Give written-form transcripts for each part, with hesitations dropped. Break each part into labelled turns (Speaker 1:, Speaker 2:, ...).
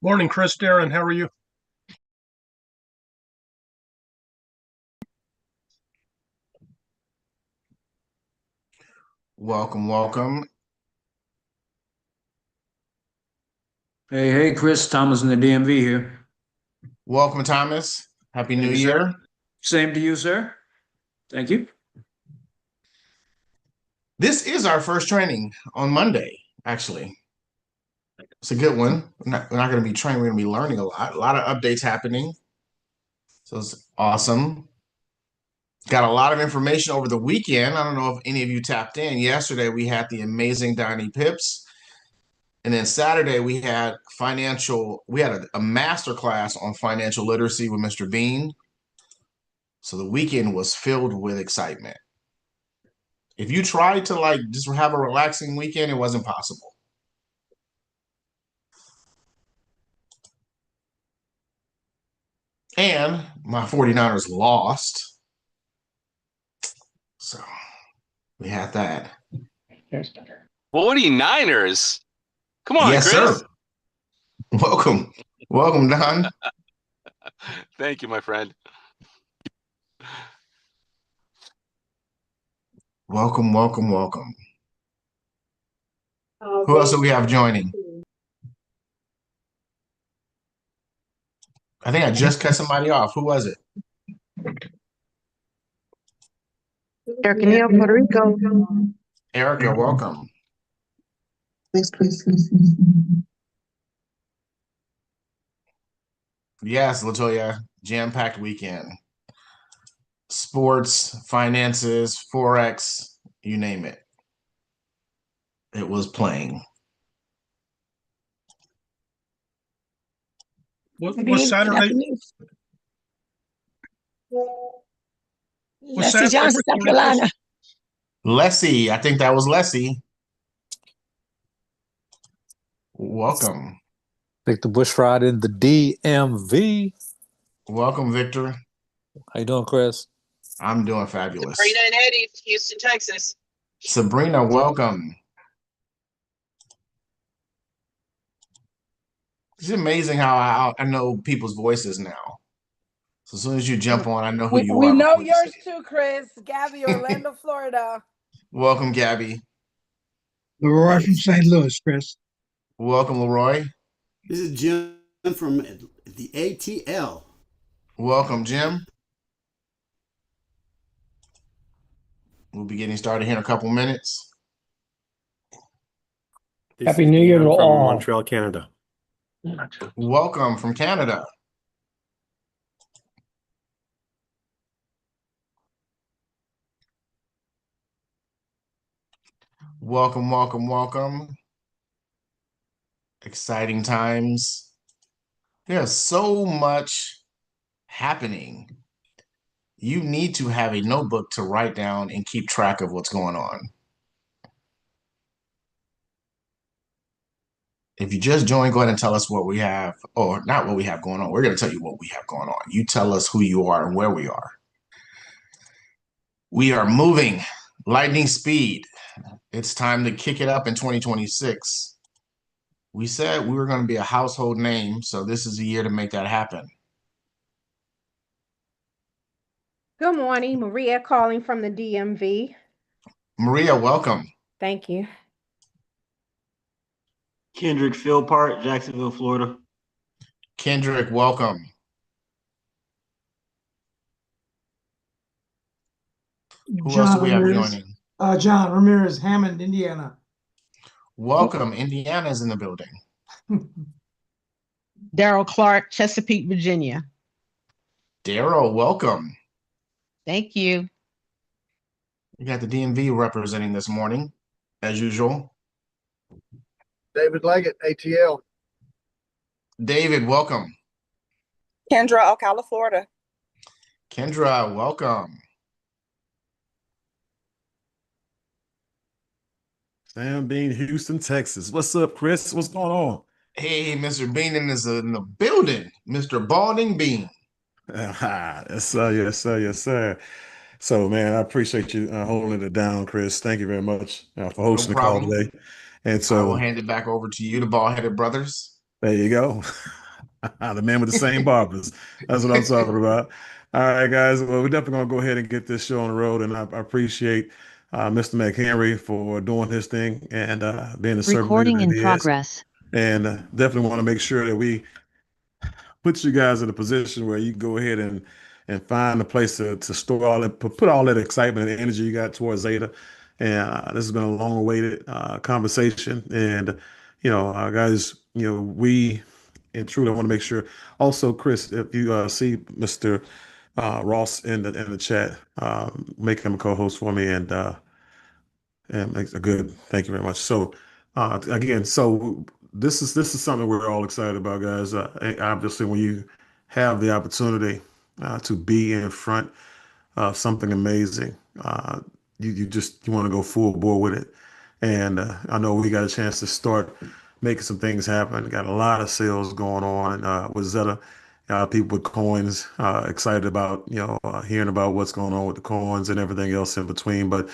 Speaker 1: Morning, Chris, Darren. How are you?
Speaker 2: Welcome, welcome.
Speaker 3: Hey, Chris, Thomas in the DMV here.
Speaker 2: Welcome, Thomas. Happy
Speaker 1: Thank
Speaker 2: New
Speaker 1: you, sir.
Speaker 2: Year.
Speaker 3: Same to you, sir. Thank you.
Speaker 2: This is our first training on Monday, actually. It's a good one. We're not going to be training, we're going to be learning a lot of updates happening. So it's awesome. Got a lot of information over the weekend. I don't know if any of you tapped in. Yesterday, we had the amazing Donnie Pips. And then Saturday, we had a master class on financial literacy with Mr. Bean. So the weekend was filled with excitement. If you tried to just have a relaxing weekend, it wasn't possible. And my 49ers lost. So we had that.
Speaker 4: There's better.
Speaker 5: 49ers. Come on,
Speaker 2: Yes,
Speaker 5: Chris.
Speaker 2: sir. Welcome. Welcome, Don.
Speaker 5: Thank you, my friend.
Speaker 2: Welcome, welcome, welcome. Who else do we have joining? I think I just cut somebody off. Who was it?
Speaker 6: Erica Neal, Puerto Rico.
Speaker 2: Erica, welcome.
Speaker 6: Thanks, Chris.
Speaker 2: Yes, Latoya, jam-packed weekend. Sports, finances, Forex, you name it. It was playing.
Speaker 1: What's Saturday? What's
Speaker 4: Leslie Johnson, South Carolina.
Speaker 2: Leslie, I think that was Leslie. Welcome.
Speaker 7: Victor Bushfried in the DMV.
Speaker 2: Welcome, Victor.
Speaker 7: How you doing, Chris?
Speaker 2: I'm doing fabulous.
Speaker 8: Sabrina and Eddie, Houston, Texas.
Speaker 2: Sabrina, welcome. It's amazing how I know people's voices now. So as soon as you jump on, I know who you are.
Speaker 9: We know yours too, Chris. Gabby, Orlando, Florida.
Speaker 2: Welcome, Gabby.
Speaker 10: Leroy from St. Louis, Chris.
Speaker 2: Welcome, Leroy.
Speaker 11: This is Jim from the ATL.
Speaker 2: Welcome, Jim. We'll be getting started here in a couple minutes.
Speaker 4: Happy New Year to
Speaker 12: from
Speaker 4: all.
Speaker 12: Montreal, Canada.
Speaker 2: Welcome from Canada. Welcome, welcome, welcome. Exciting times. There's so much happening. You need to have a notebook to write down and keep track of what's going on. If you just joined, go ahead and tell us what we have, or not what we have going on. We're going to tell you what we have going on. You tell us who you are and where we are. We are moving lightning speed. It's time to kick it up in 2026. We said we were going to be a household name, so this is the year to make that happen.
Speaker 13: Good morning, Maria calling from the DMV.
Speaker 2: Maria, welcome.
Speaker 13: Thank you.
Speaker 14: Kendrick Philpart, Jacksonville, Florida.
Speaker 2: Kendrick, welcome. Who else do we have joining?
Speaker 10: John Ramirez, Hammond, Indiana.
Speaker 2: Welcome. Indiana's in the building.
Speaker 8: Daryl Clark, Chesapeake, Virginia.
Speaker 2: Daryl, welcome.
Speaker 8: Thank you.
Speaker 2: You got the DMV representing this morning, as usual.
Speaker 15: David Leggett, ATL.
Speaker 2: David, welcome.
Speaker 16: Kendra, Ocala, Florida.
Speaker 2: Kendra, welcome.
Speaker 12: Sam Bean, Houston, Texas. What's up, Chris? What's going on?
Speaker 2: Hey, Mr. Bean is in the building. Mr. Balding Bean.
Speaker 12: Yes, sir. Yes, sir. Yes, sir. So, man, I appreciate you holding it down, Chris. Thank you very much for hosting the call today. And
Speaker 2: I will hand it back over to you, the Bald-Headed Brothers.
Speaker 12: There you go. The man with the same barbers. That's what I'm talking about. All right, guys. Well, we're definitely going to go ahead and get this show on the road. And I appreciate Mr. McHenry for doing his thing and being the servant leader that he is. And definitely want to make sure that we put you guys in a position where you can go ahead and find a place to store all that, put all that excitement and energy you got towards Zeta. And this has been a long-awaited conversation. And guys, we and truly want to make sure. Also, Chris, if you see Mr. Ross in the chat, make him a co-host for me, and makes a good. Thank you very much. So, again, so this is something we're all excited about, guys. Obviously, when you have the opportunity to be in front of something amazing, you want to go full bore with it. And I know we got a chance to start making some things happen. Got a lot of sales going on with Zeta. People with coins excited about hearing about what's going on with the coins and everything else in between. But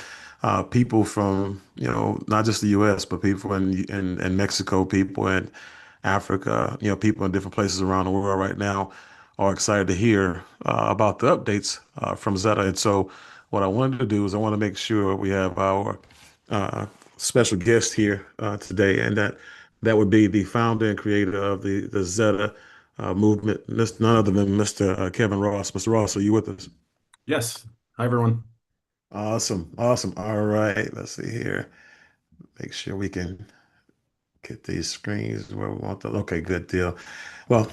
Speaker 12: people from not just the U.S. but people in Mexico, people in Africa, people in different places around the world right now are excited to hear about the updates from Zeta. And so what I wanted to do is I want to make sure we have our special guest here today, and that would be the founder and creator of the Zeta movement, none other than Mr. Kevin Ross. Mr. Ross, are you with us?
Speaker 17: Yes. Hi, everyone.
Speaker 12: Awesome. Awesome. All right. Let's see here. Make sure we can get these screens where we want them. Okay, good deal. Well,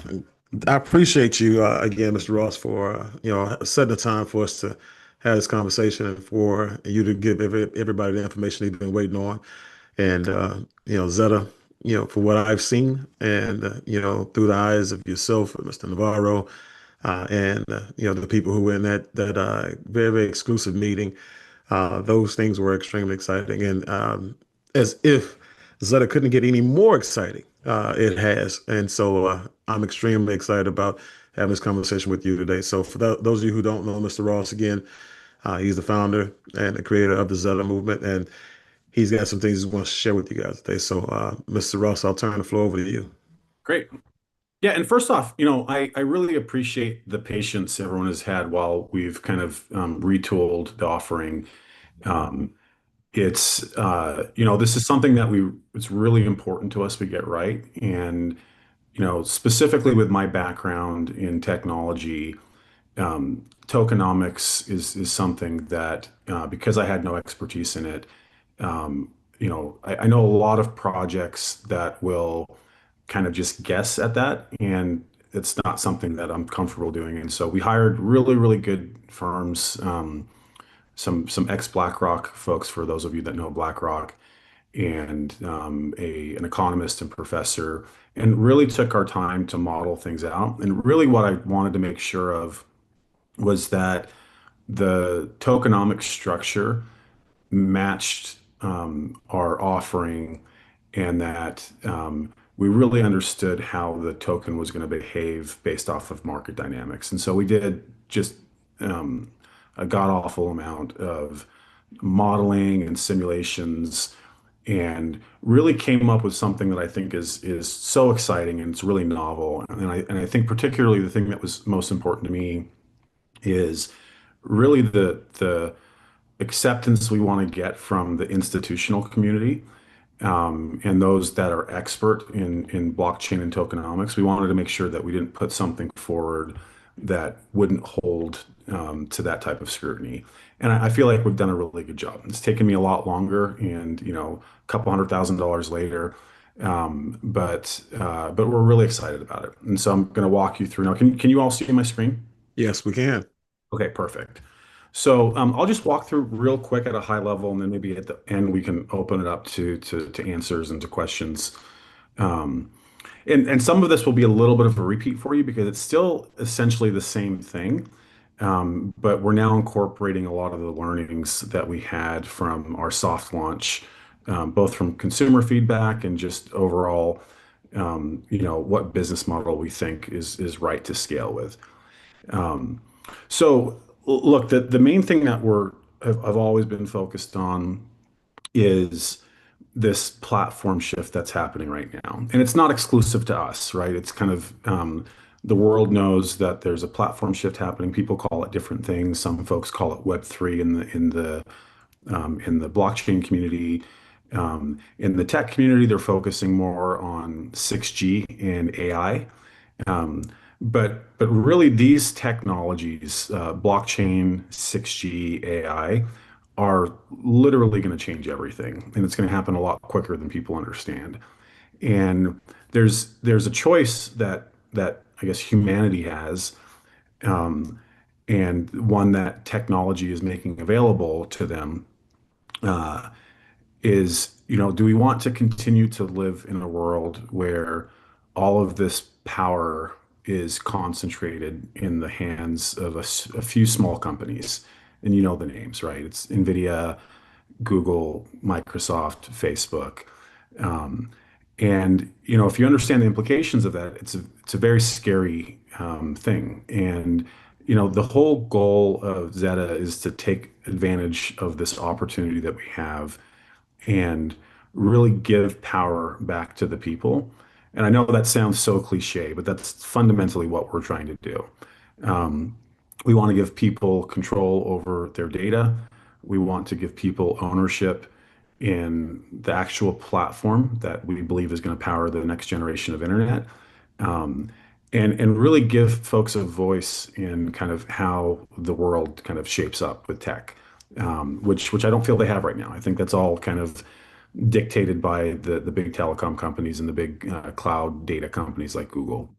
Speaker 12: I appreciate you again, Mr. Ross, for setting the time for us to have this conversation and for you to give everybody the information they've been waiting on. And Zeta, for what I've seen, and through the eyes of yourself, Mr. Navarro, and the people who were in that very, very exclusive meeting, those things were extremely exciting. And as if Zeta couldn't get any more exciting, it has. And so I'm extremely excited about having this conversation with you today. So for those of you who don't know Mr. Ross, again, he's the founder and the creator of the Zeta movement, and he's got some things he wants to share with you guys today. So, Mr. Ross, I'll turn the floor over to you.
Speaker 17: Great. Yeah, and first off, I really appreciate the patience everyone has had while we've kind of retooled the offering. It's this is something that it's really important to us we get right. And specifically with my background in technology, tokenomics is something that because I had no expertise in it, I know a lot of projects that will kind of just guess at that, and it's not something that I'm comfortable doing. And so we hired really, really good firms, some ex BlackRock folks, for those of you that know BlackRock, and an economist and professor, and really took our time to model things out. And really what I wanted to make sure of was that the tokenomic structure matched our offering, and that we really understood how the token was going to behave based off of market dynamics. And so we did just a god-awful amount of modeling and simulations, and really came up with something that I think is so exciting, and it's really novel. And I think particularly the thing that was most important to me is really the acceptance we want to get from the institutional community, and those that are expert in blockchain and tokenomics. We wanted to make sure that we didn't put something forward that wouldn't hold to that type of scrutiny. And I feel like we've done a really good job. It's taken me a lot longer, and a couple $100,000 later, but we're really excited about it. And so I'm going to walk you through now. Can you all see my screen?
Speaker 12: Yes, we can.
Speaker 17: Okay, perfect. So I'll just walk through real quick at a high level, and then maybe at the end we can open it up to answers and to questions. And some of this will be a little bit of a repeat for you because it's still essentially the same thing, but we're now incorporating a lot of the learnings that we had from our soft launch, both from consumer feedback and just overall, what business model we think is right to scale with. So look, the main thing that I've always been focused on is this platform shift that's happening right now. And it's not exclusive to us, right? It's kind of the world knows that there's a platform shift happening. People call it different things. Some folks call it Web3 in the blockchain community. In the tech community, they're focusing more on 6G and AI. But really, these technologies, blockchain, 6G, AI, are literally going to change everything, and it's going to happen a lot quicker than people understand. And there's a choice that I guess humanity has, and one that technology is making available to them. Is, do we want to continue to live in a world where all of this power is concentrated in the hands of a few small companies? And you know the names, right? It's NVIDIA, Google, Microsoft, Facebook. And if you understand the implications of that, it's a very scary thing. And the whole goal of XETA is to take advantage of this opportunity that we have and really give power back to the people. And I know that sounds so cliche, but that's fundamentally what we're trying to do. We want to give people control over their data. We want to give people ownership in the actual platform that we believe is going to power the next generation of internet. And really give folks a voice in kind of how the world kind of shapes up with tech, which I don't feel they have right now. I think that's all kind of dictated by the big telecom companies and the big cloud data companies like Google.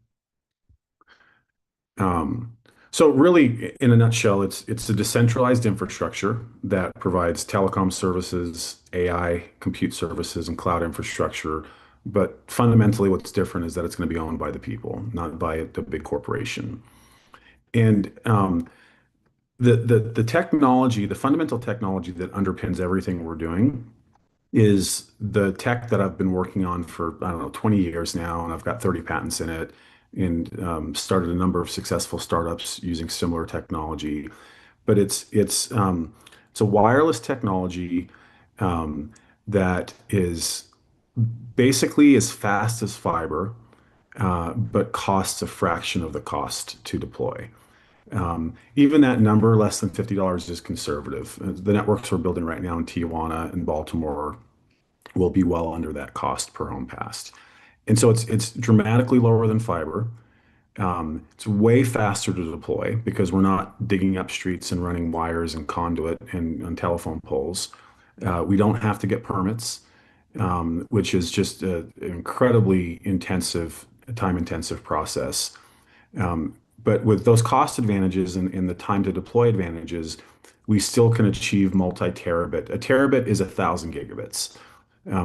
Speaker 17: So really, in a nutshell, it's a decentralized infrastructure that provides telecom services, AI, compute services, and cloud infrastructure. But fundamentally, what's different is that it's going to be owned by the people, not by the big corporation. And the technology, the fundamental technology that underpins everything we're doing is the tech that I've been working on for, I don't know, 20 years now, and I've got 30 patents in it, and started a number of successful startups using similar technology. But it's a wireless technology that is basically as fast as fiber, but costs a fraction of the cost to deploy. Even that number, less than $50, is conservative. The networks we're building right now in Tijuana and Baltimore will be well under that cost per home passed. And so it's dramatically lower than fiber. It's way faster to deploy because we're not digging up streets and running wires and conduit and on telephone poles. We don't have to get permits, which is just an incredibly time-intensive process. But with those cost advantages and the time to deploy advantages, we still can achieve multi-terabit. A terabit is 1,000 gigabits.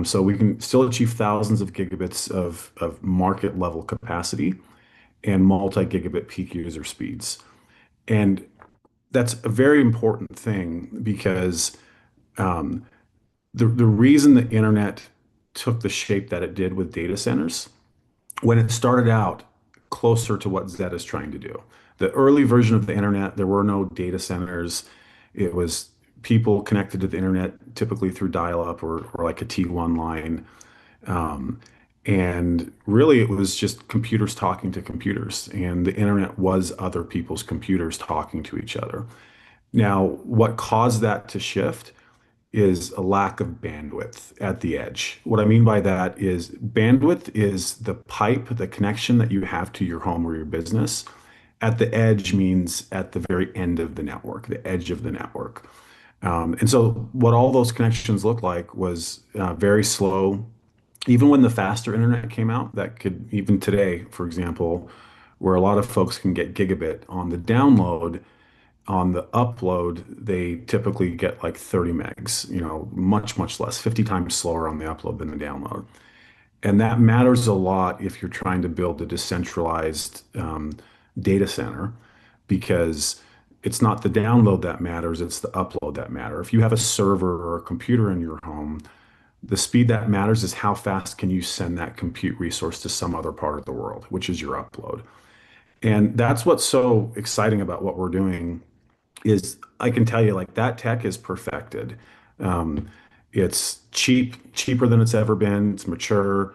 Speaker 17: So we can still achieve thousands of gigabits of market level capacity and multi-gigabit peak user speeds. And that's a very important thing because the reason the internet took the shape that it did with data centers, when it started out closer to what XETA is trying to do. The early version of the internet, there were no data centers. It was people connected to the internet, typically through dial-up or like a T1 line. And really, it was just computers talking to computers, and the internet was other people's computers talking to each other. Now, what caused that to shift is a lack of bandwidth at the edge. What I mean by that is bandwidth is the pipe, the connection that you have to your home or your business. At the edge means at the very end of the network, the edge of the network. And so what all those connections look like was very slow. Even when the faster internet came out, that could, even today, for example, where a lot of folks can get gigabit on the download, on the upload, they typically get like 30 megs, much less, 50 times slower on the upload than the download. And that matters a lot if you're trying to build a decentralized data center, because it's not the download that matters, it's the upload that matters. If you have a server or a computer in your home, the speed that matters is how fast can you send that compute resource to some other part of the world, which is your upload. And that's what's so exciting about what we're doing is I can tell you, like, that tech is perfected. It's cheaper than it's ever been. It's mature.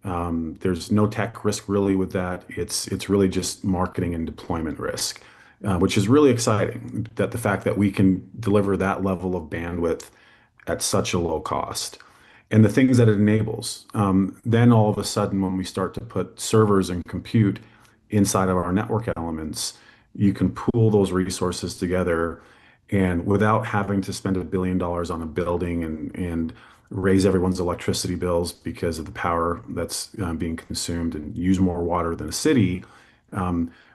Speaker 17: There's no tech risk really with that. It's really just marketing and deployment risk, which is really exciting. That the fact that we can deliver that level of bandwidth at such a low cost, and the things that it enables. Then all of a sudden, when we start to put servers and compute inside of our network elements, you can pool those resources together, and without having to spend $1 billion on a building and raise everyone's electricity bills because of the power that's being consumed and use more water than a city,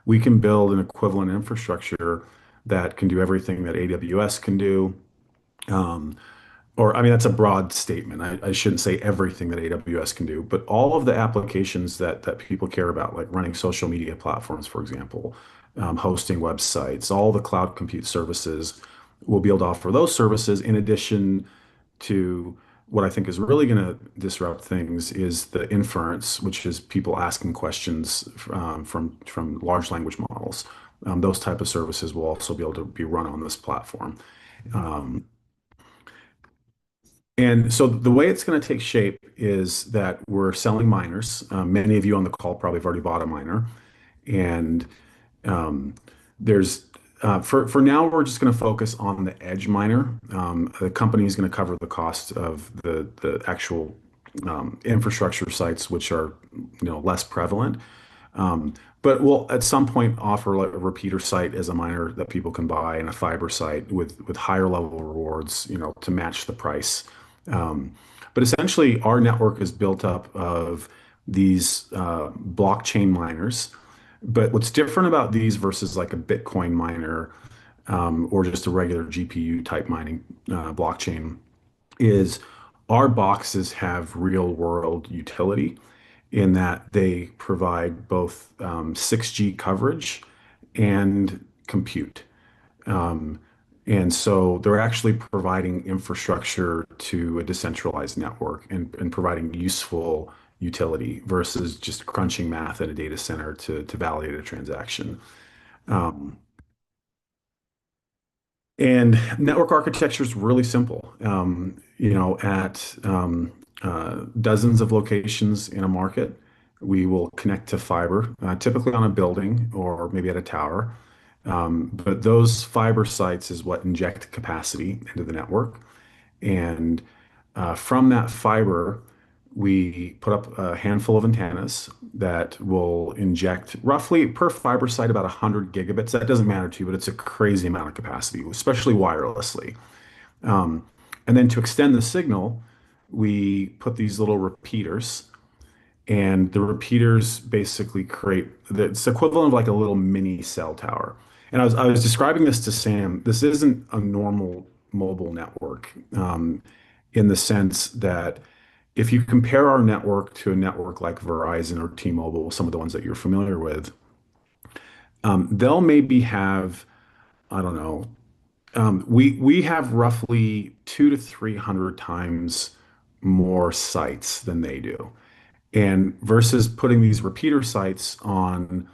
Speaker 17: we can build an equivalent infrastructure that can do everything that AWS can do. Or, I mean, that's a broad statement. I shouldn't say everything that AWS can do, but all of the applications that people care about, like running social media platforms, for example, hosting websites, all the cloud compute services, will be able to offer those services in addition to what I think is really going to disrupt things is the inference, which is people asking questions from large language models. Those type of services will also be able to be run on this platform. And so the way it's going to take shape is that we're selling miners. Many of you on the call probably have already bought a miner. And there's for now, we're just going to focus on the edge miner. The company is going to cover the cost of the actual infrastructure sites, which are less prevalent. But we'll at some point offer like a repeater site as a miner that people can buy and a fiber site with higher level rewards, to match the price. But essentially, our network is built up of these blockchain miners. But what's different about these versus like a Bitcoin miner or just a regular GPU type mining blockchain is our boxes have real world utility in that they provide both 6G coverage and compute. And so they're actually providing infrastructure to a decentralized network and providing useful utility versus just crunching math at a data center to validate a transaction. And network architecture is really simple. At dozens of locations in a market, we will connect to fiber, typically on a building or maybe at a tower. But those fiber sites is what inject capacity into the network. And from that fiber, we put up a handful of antennas that will inject roughly per fiber site about 100 gigabits. That doesn't matter to you, but it's a crazy amount of capacity, especially wirelessly. And then to extend the signal, we put these little repeaters, and the repeaters basically create it's equivalent of like a little mini cell tower. And I was describing this to Sam. This isn't a normal mobile network in the sense that if you compare our network to a network like Verizon or T-Mobile, some of the ones that you're familiar with, they'll maybe have, I don't know, we have roughly 200 to 300 times more sites than they do. And versus putting these repeater sites on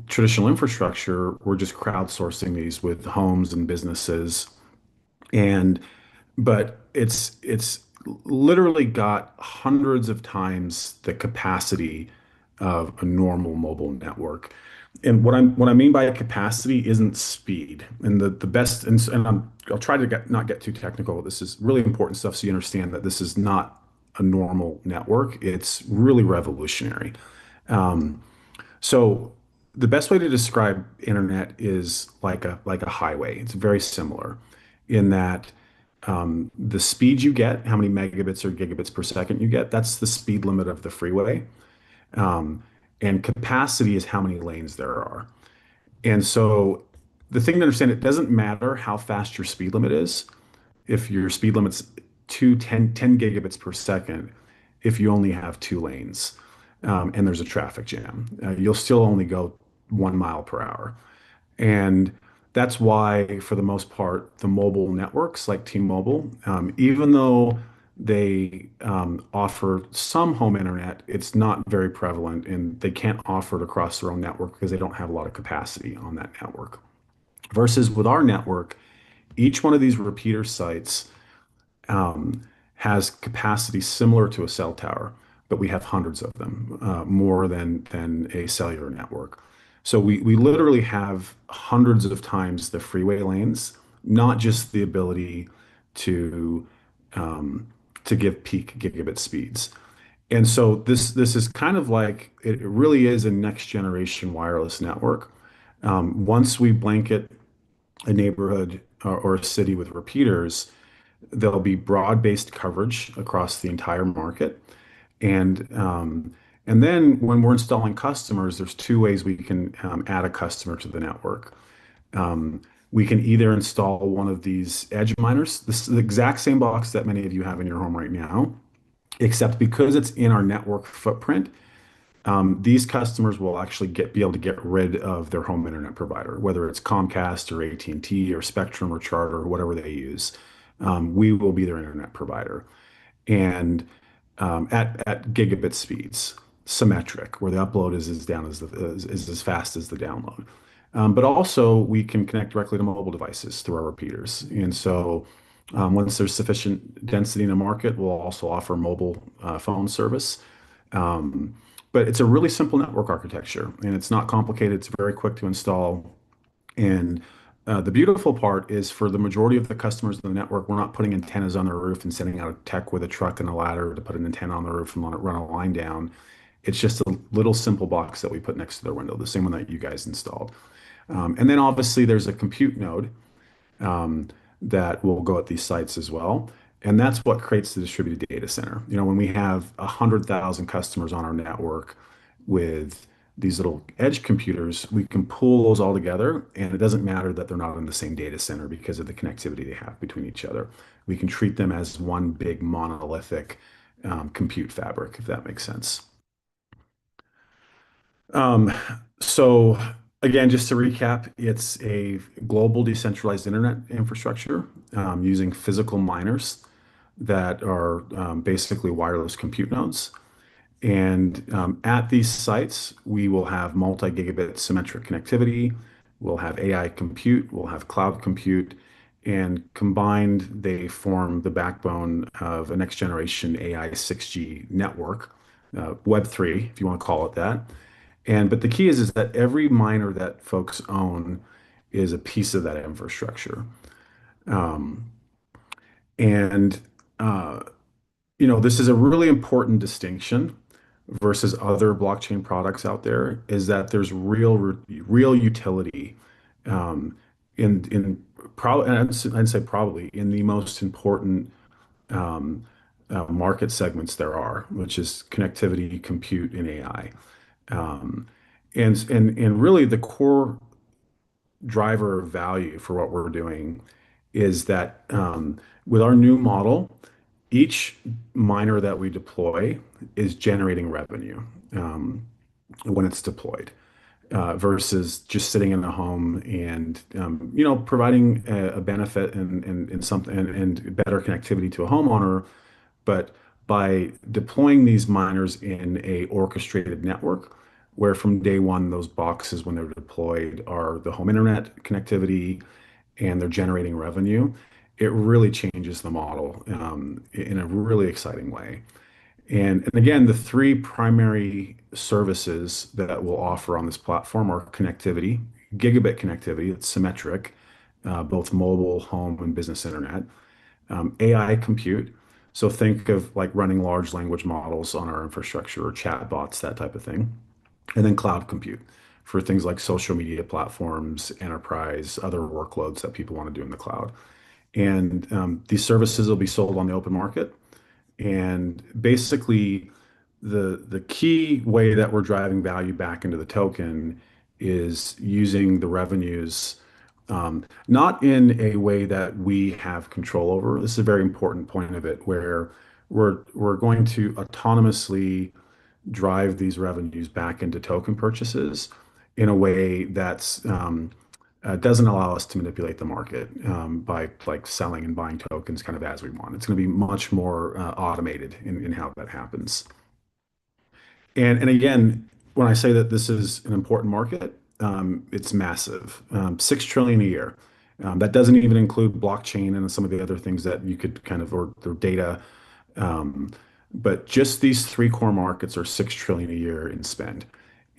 Speaker 17: traditional infrastructure, we're just crowdsourcing these with homes and businesses. But it's literally got hundreds of times the capacity of a normal mobile network. And what I mean by capacity isn't speed. And the best and I'll try to not get too technical. This is really important stuff so you understand that this is not a normal network. It's really revolutionary. So the best way to describe internet is like a highway. It's very similar in that the speed you get, how many megabits or gigabits per second you get, that's the speed limit of the freeway. And capacity is how many lanes there are. And so the thing to understand, it doesn't matter how fast your speed limit is. If your speed limit's 10 gigabits per second, if you only have 2 lanes and there's a traffic jam, you'll still only go 1 mile per hour. And that's why, for the most part, the mobile networks like T-Mobile, even though they offer some home internet, it's not very prevalent, and they can't offer it across their own network because they don't have a lot of capacity on that network. Versus with our network, each one of these repeater sites has capacity similar to a cell tower, but we have hundreds of them, more than a cellular network. So we literally have hundreds of times the freeway lanes, not just the ability to to give peak gigabit speeds. And so this is kind of like it really is a next generation wireless network. Once we blanket a neighborhood or a city with repeaters, there'll be broad-based coverage across the entire market. And then when we're installing customers, there's two ways we can add a customer to the network. We can either install one of these edge miners. This is the exact same box that many of you have in your home right now, except because it's in our network footprint, these customers will actually be able to get rid of their home internet provider, whether it's Comcast or AT&T or Spectrum or Charter or whatever they use. We will be their internet provider, and at gigabit speeds, symmetric, where the upload is as fast as the download. But also we can connect directly to mobile devices through our repeaters. And so once there's sufficient density in the market, we'll also offer mobile phone service. But it's a really simple network architecture, and it's not complicated. It's very quick to install. And the beautiful part is for the majority of the customers in the network, we're not putting antennas on their roof and sending out a tech with a truck and a ladder to put an antenna on the roof and run a line down. It's just a little simple box that we put next to their window, the same one that you guys installed. And then obviously there's a compute node that will go at these sites as well. And that's what creates the distributed data center. You know, when we have 100,000 customers on our network with these little edge computers, we can pull those all together, and it doesn't matter that they're not in the same data center because of the connectivity they have between each other. We can treat them as one big monolithic compute fabric, if that makes sense. So again, just to recap, it's a global decentralized internet infrastructure using physical miners that are basically wireless compute nodes. And at these sites, we will have multi-gigabit symmetric connectivity. We'll have AI compute. We'll have cloud compute. And combined, they form the backbone of a next generation AI 6G network, Web3, if you want to call it that. But the key is that every miner that folks own is a piece of that infrastructure. You know, this is a really important distinction versus other blockchain products out there, is that there's real utility in probably, and I'd say probably in the most important market segments there are, which is connectivity, compute, and AI. And really the core driver of value for what we're doing is that with our new model, each miner that we deploy is generating revenue when it's deployed, versus just sitting in a home and you know, providing a benefit and something and better connectivity to a homeowner. But by deploying these miners in a orchestrated network, where from day one, those boxes, when they're deployed, are the home internet connectivity and they're generating revenue, it really changes the model in a really exciting way. And again, the three primary services that we'll offer on this platform are connectivity, gigabit connectivity, it's symmetric, both mobile, home, and business internet. AI compute, so think of like running large language models on our infrastructure or chatbots, that type of thing. And then cloud compute for things like social media platforms, enterprise, other workloads that people want to do in the cloud. And these services will be sold on the open market. And basically, the key way that we're driving value back into the token is using the revenues, not in a way that we have control over. This is a very important point of it, where we're going to autonomously drive these revenues back into token purchases in a way that's doesn't allow us to manipulate the market by like selling and buying tokens kind of as we want. It's going to be much more automated in how that happens. And again, when I say that this is an important market, it's massive. 6 trillion a year. That doesn't even include blockchain and some of the other things that you could kind of, or data. But just these three core markets are 6 trillion a year in spend.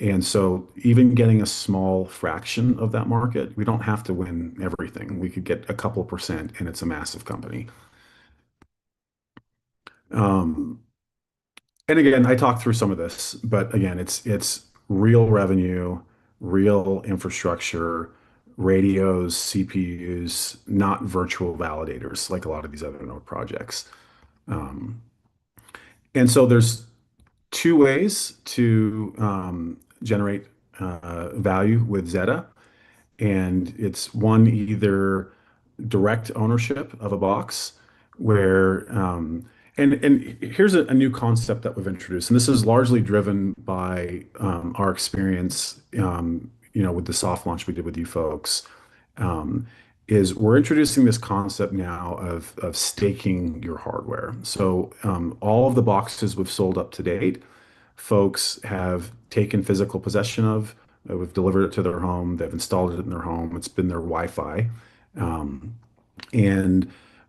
Speaker 17: And so even getting a small fraction of that market, we don't have to win everything. We could get a couple percent and it's a massive company. And again, I talked through some of this, but again, it's real revenue, real infrastructure, radios, CPUs, not virtual validators like a lot of these other node projects. And so there's two ways to generate value with XETA. And it's one, either direct ownership of a box where and here's a new concept that we've introduced, and this is largely driven by our experience with the soft launch we did with you folks. Is we're introducing this concept now of staking your hardware. So all of the boxes we've sold up to date, folks have taken physical possession of. We've delivered it to their home. They've installed it in their home. It's been their Wi-Fi.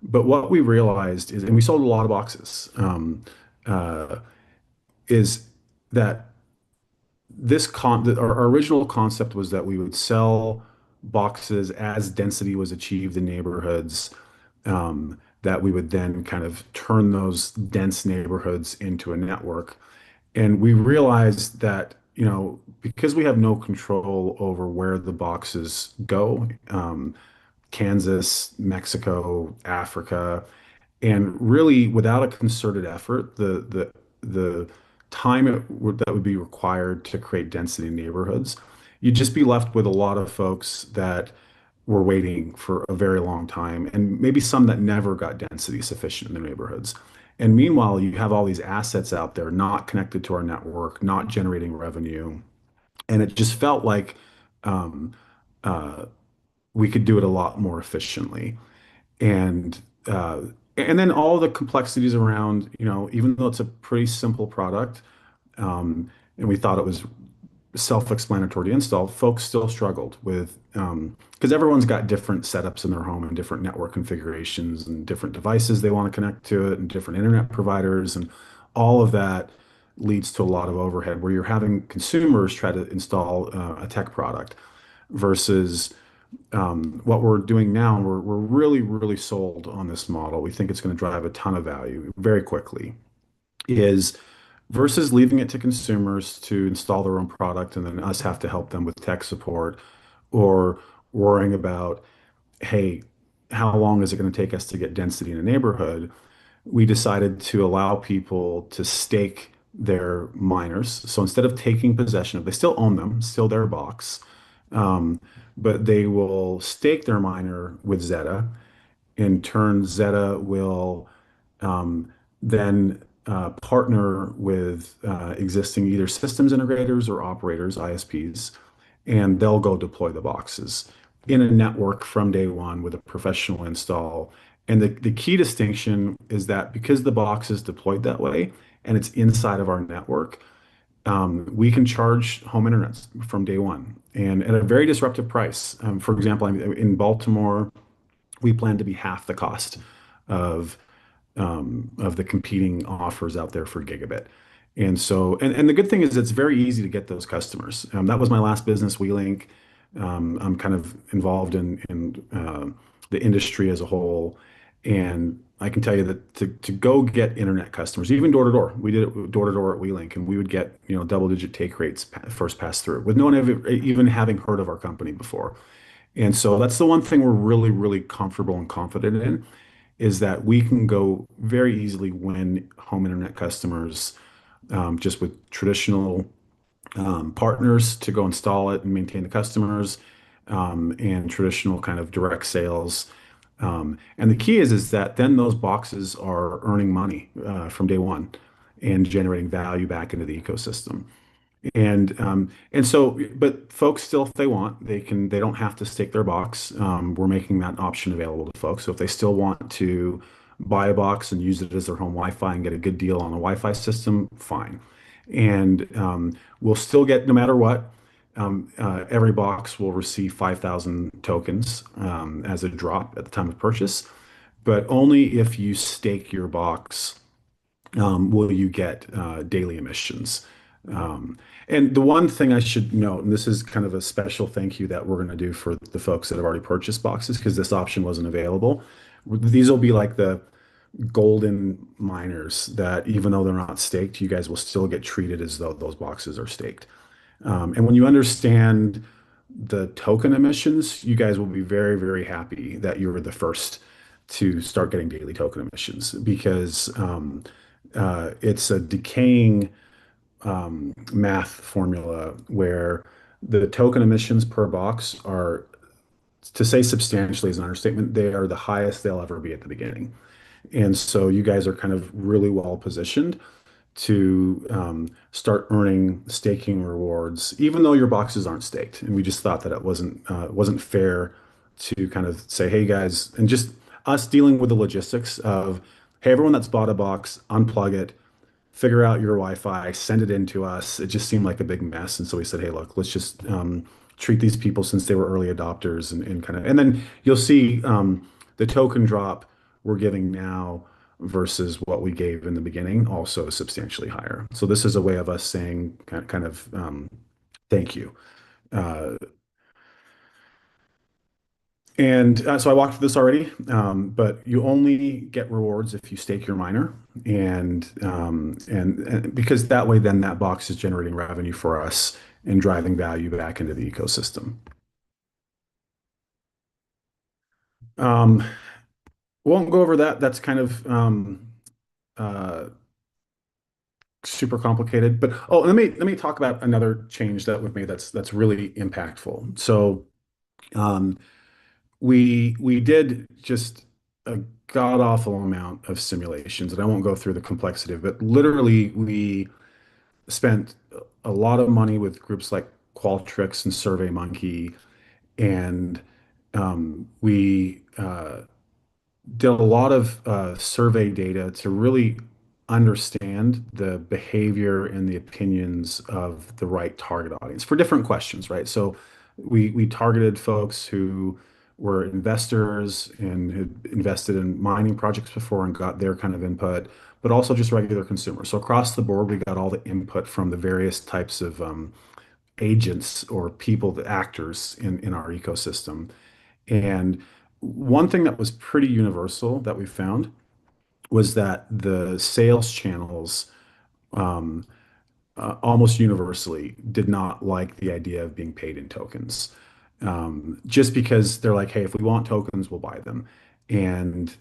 Speaker 17: But what we realized is, and we sold a lot of boxes, is that our original concept was that we would sell boxes as density was achieved in neighborhoods, that we would then kind of turn those dense neighborhoods into a network. And we realized that, because we have no control over where the boxes go, Kansas, Mexico, Africa, and really without a concerted effort, the time that would be required to create density in neighborhoods, you'd just be left with a lot of folks that were waiting for a very long time, and maybe some that never got density sufficient in their neighborhoods. And meanwhile, you have all these assets out there not connected to our network, not generating revenue. And it just felt like we could do it a lot more efficiently. And then all the complexities around, even though it's a pretty simple product, and we thought it was self-explanatory to install, folks still struggled with, because everyone's got different setups in their home and different network configurations and different devices they want to connect to it and different internet providers. And all of that leads to a lot of overhead where you're having consumers try to install a tech product versus what we're doing now. We're really, really sold on this model. We think it's going to drive a ton of value very quickly. Is versus leaving it to consumers to install their own product and then us have to help them with tech support, or worrying about, hey, how long is it going to take us to get density in a neighborhood? We decided to allow people to stake their miners. So instead of taking possession of, they still own them, still their box, but they will stake their miner with XETA. In turn, XETA will then partner with existing either systems integrators or operators, ISPs, and they'll go deploy the boxes in a network from day one with a professional install. And the key distinction is that because the box is deployed that way and it's inside of our network, we can charge home internet from day one and at a very disruptive price. For example, in Baltimore, we plan to be half the cost of the competing offers out there for gigabit. And so, and the good thing is it's very easy to get those customers. That was my last business, WeLink. I'm kind of involved in the industry as a whole. And I can tell you that to go get internet customers, even door to door, we did it door to door at WeLink, and we would get double-digit take rates first pass through with no one ever even having heard of our company before. And so that's the one thing we're really, really comfortable and confident in, is that we can go very easily win home internet customers just with traditional partners to go install it and maintain the customers, and traditional kind of direct sales. And the key is that then those boxes are earning money from day one and generating value back into the ecosystem. And so, but folks still, if they want, they don't have to stake their box. We're making that option available to folks. So if they still want to buy a box and use it as their home Wi-Fi and get a good deal on a Wi-Fi system, fine. And we'll still get, no matter what, every box will receive 5,000 tokens as a drop at the time of purchase, but only if you stake your box will you get daily emissions. And the one thing I should note, and this is kind of a special thank you that we're going to do for the folks that have already purchased boxes because this option wasn't available. These will be like the golden miners that even though they're not staked, you guys will still get treated as though those boxes are staked. And when you understand the token emissions, you guys will be very, very happy that you were the first to start getting daily token emissions because it's a decaying math formula where the token emissions per box are, to say substantially is an understatement, they are the highest they'll ever be at the beginning. And so you guys are kind of really well positioned to start earning staking rewards, even though your boxes aren't staked. And we just thought that it wasn't fair to kind of say, hey guys, and just us dealing with the logistics of, hey, everyone that's bought a box, unplug it, figure out your Wi-Fi, send it in to us. It just seemed like a big mess. And so we said, hey, look, let's just treat these people since they were early adopters and kind of, and then you'll see the token drop we're giving now versus what we gave in the beginning also substantially higher. So this is a way of us saying kind of thank you. So I walked through this already, but you only get rewards if you stake your miner, and because that way, then that box is generating revenue for us and driving value back into the ecosystem. Won't go over that. That's kind of super complicated. But let me talk about another change that we've made that's really impactful. So. We did just a god awful amount of simulations, and I won't go through the complexity of it. Literally, we spent a lot of money with groups like Qualtrics and SurveyMonkey, and we did a lot of survey data to really understand the behavior and the opinions of the right target audience for different questions, right? So we targeted folks who were investors and had invested in mining projects before and got their kind of input, but also just regular consumers. So across the board, we got all the input from the various types of agents or people, the actors in our ecosystem. And one thing that was pretty universal that we found was that the sales channels almost universally did not like the idea of being paid in tokens. Just because they're like, hey, if we want tokens, we'll buy them. And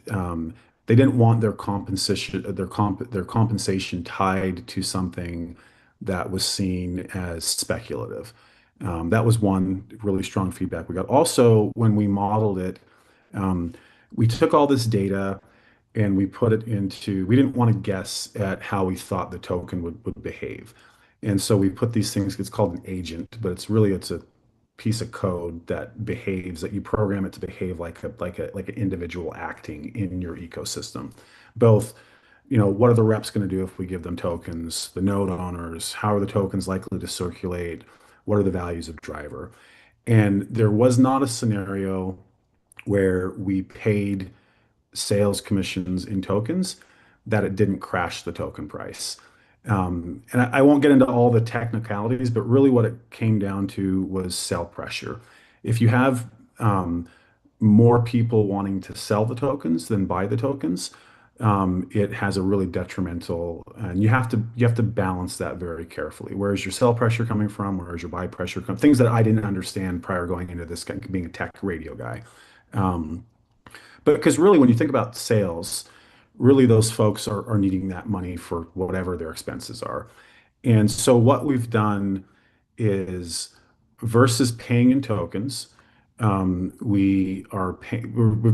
Speaker 17: they didn't want their compensation tied to something that was seen as speculative. That was one really strong feedback we got. Also, when we modeled it, we took all this data and we put it into, we didn't want to guess at how we thought the token would behave. And so we put these things, it's called an agent, but it's a piece of code that behaves, that you program it to behave like an individual acting in your ecosystem. Both, what are the reps going to do if we give them tokens, the node owners, how are the tokens likely to circulate, what are the values of driver? And there was not a scenario where we paid sales commissions in tokens that it didn't crash the token price. And I won't get into all the technicalities, but really what it came down to was sell pressure. If you have more people wanting to sell the tokens than buy the tokens, it has a really detrimental, and you have to balance that very carefully. Where is your sell pressure coming from? Where is your buy pressure coming? Things that I didn't understand prior going into this, being a tech radio guy. But because really, when you think about sales, really those folks are needing that money for whatever their expenses are. And so what we've done is versus paying in tokens, we've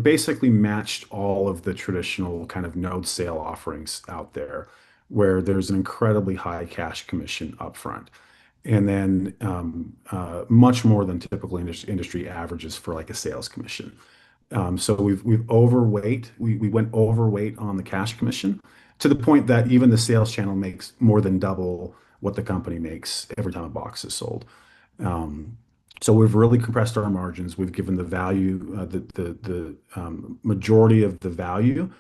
Speaker 17: basically matched all of the traditional kind of node sale offerings out there where there's an incredibly high cash commission upfront. And then much more than typical industry averages for like a sales commission. So we went overweight on the cash commission to the point that even the sales channel makes more than double what the company makes every time a box is sold. So we've really compressed our margins. We've given the value, majority of the value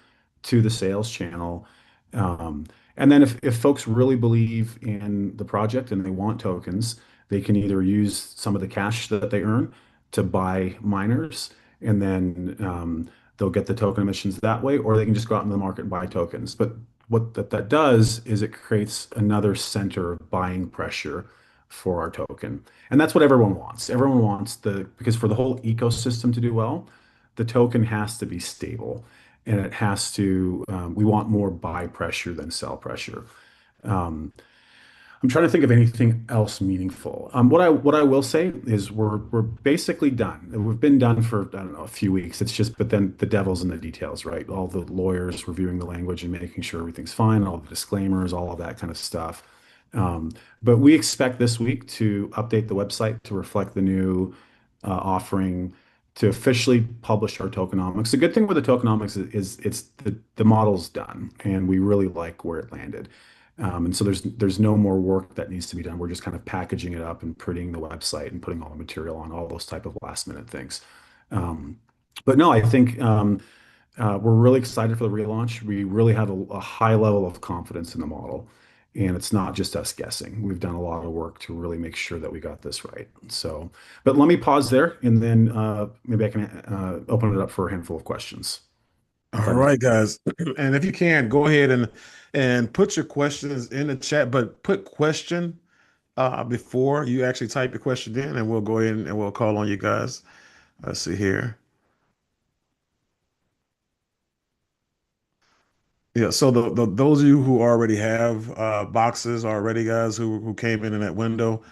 Speaker 17: to the sales channel. And then if folks really believe in the project and they want tokens, they can either use some of the cash that they earn to buy miners, and then they'll get the token emissions that way, or they can just go out in the market and buy tokens. But what that does is it creates another center of buying pressure for our token. And that's what everyone wants. Everyone wants because for the whole ecosystem to do well, the token has to be stable, and it has to, we want more buy pressure than sell pressure. I'm trying to think of anything else meaningful. What I will say is we're basically done. We've been done for, I don't know, a few weeks. It's just, but then the devil's in the details, right? All the lawyers reviewing the language and making sure everything's fine, all the disclaimers, all of that kind of stuff. But we expect this week to update the website to reflect the new offering, to officially publish our tokenomics. The good thing with the tokenomics is it's the model's done, and we really like where it landed. And so there's no more work that needs to be done. We're just kind of packaging it up and printing the website and putting all the material on, all those type of last minute things. But no, I think we're really excited for the relaunch. We really have a high level of confidence in the model, and it's not just us guessing. We've done a lot of work to really make sure that we got this right. So, but let me pause there, and then maybe I can open it up for a handful of questions.
Speaker 12: All right, guys. And if you can, go ahead and put your questions in the chat, but put question before you actually type your question in, and we'll go in and we'll call on you guys. Let's see here. Yeah, so those of you who already have boxes already, guys, who came in that window,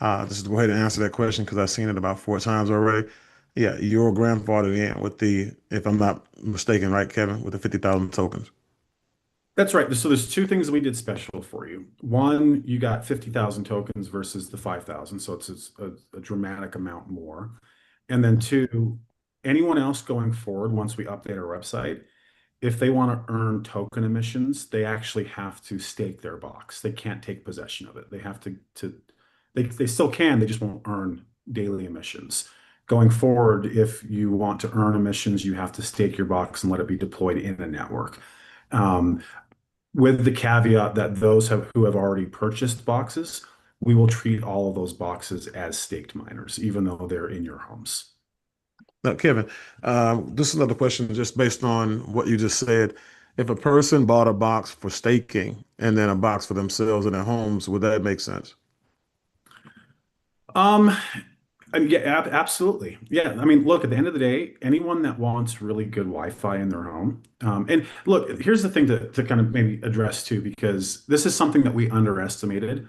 Speaker 12: just go ahead and answer that question because I've seen it about 4 times already. Yeah, you're grandfathered in with if I'm not mistaken, right, Kevin, with the 50,000 tokens.
Speaker 17: That's right. So there's 2 things that we did special for you. One, you got 50,000 tokens versus the 5,000, so it's a dramatic amount more. And then 2, anyone else going forward, once we update our website, if they want to earn token emissions, they actually have to stake their box. They can't take possession of it. They have to they still can, they just won't earn daily emissions. Going forward, if you want to earn emissions, you have to stake your box and let it be deployed in a network. With the caveat that those who have already purchased boxes, we will treat all of those boxes as staked miners, even though they're in your homes.
Speaker 12: Now, Kevin, this is another question just based on what you just said. If a person bought a box for staking and then a box for themselves in their homes, would that make sense?
Speaker 17: Yeah, absolutely. Yeah, I mean, look, at the end of the day, anyone that wants really good Wi-Fi in their home, and look, here's the thing to kind of maybe address too, because this is something that we underestimated.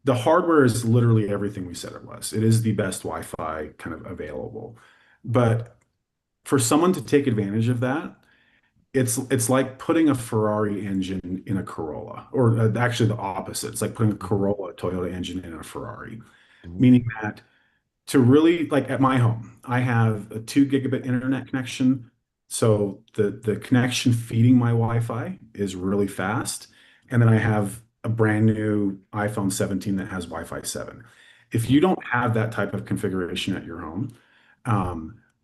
Speaker 17: The hardware is literally everything we said it was. It is the best Wi-Fi kind of available. But for someone to take advantage of that, it's like putting a Ferrari engine in a Corolla, or actually the opposite. It's like putting a Corolla Toyota engine in a Ferrari, meaning that to really, like at my home, I have a 2 gigabit internet connection. So the connection feeding my Wi-Fi is really fast. And then I have a brand new iPhone 17 that has Wi-Fi 7. If you don't have that type of configuration at your home,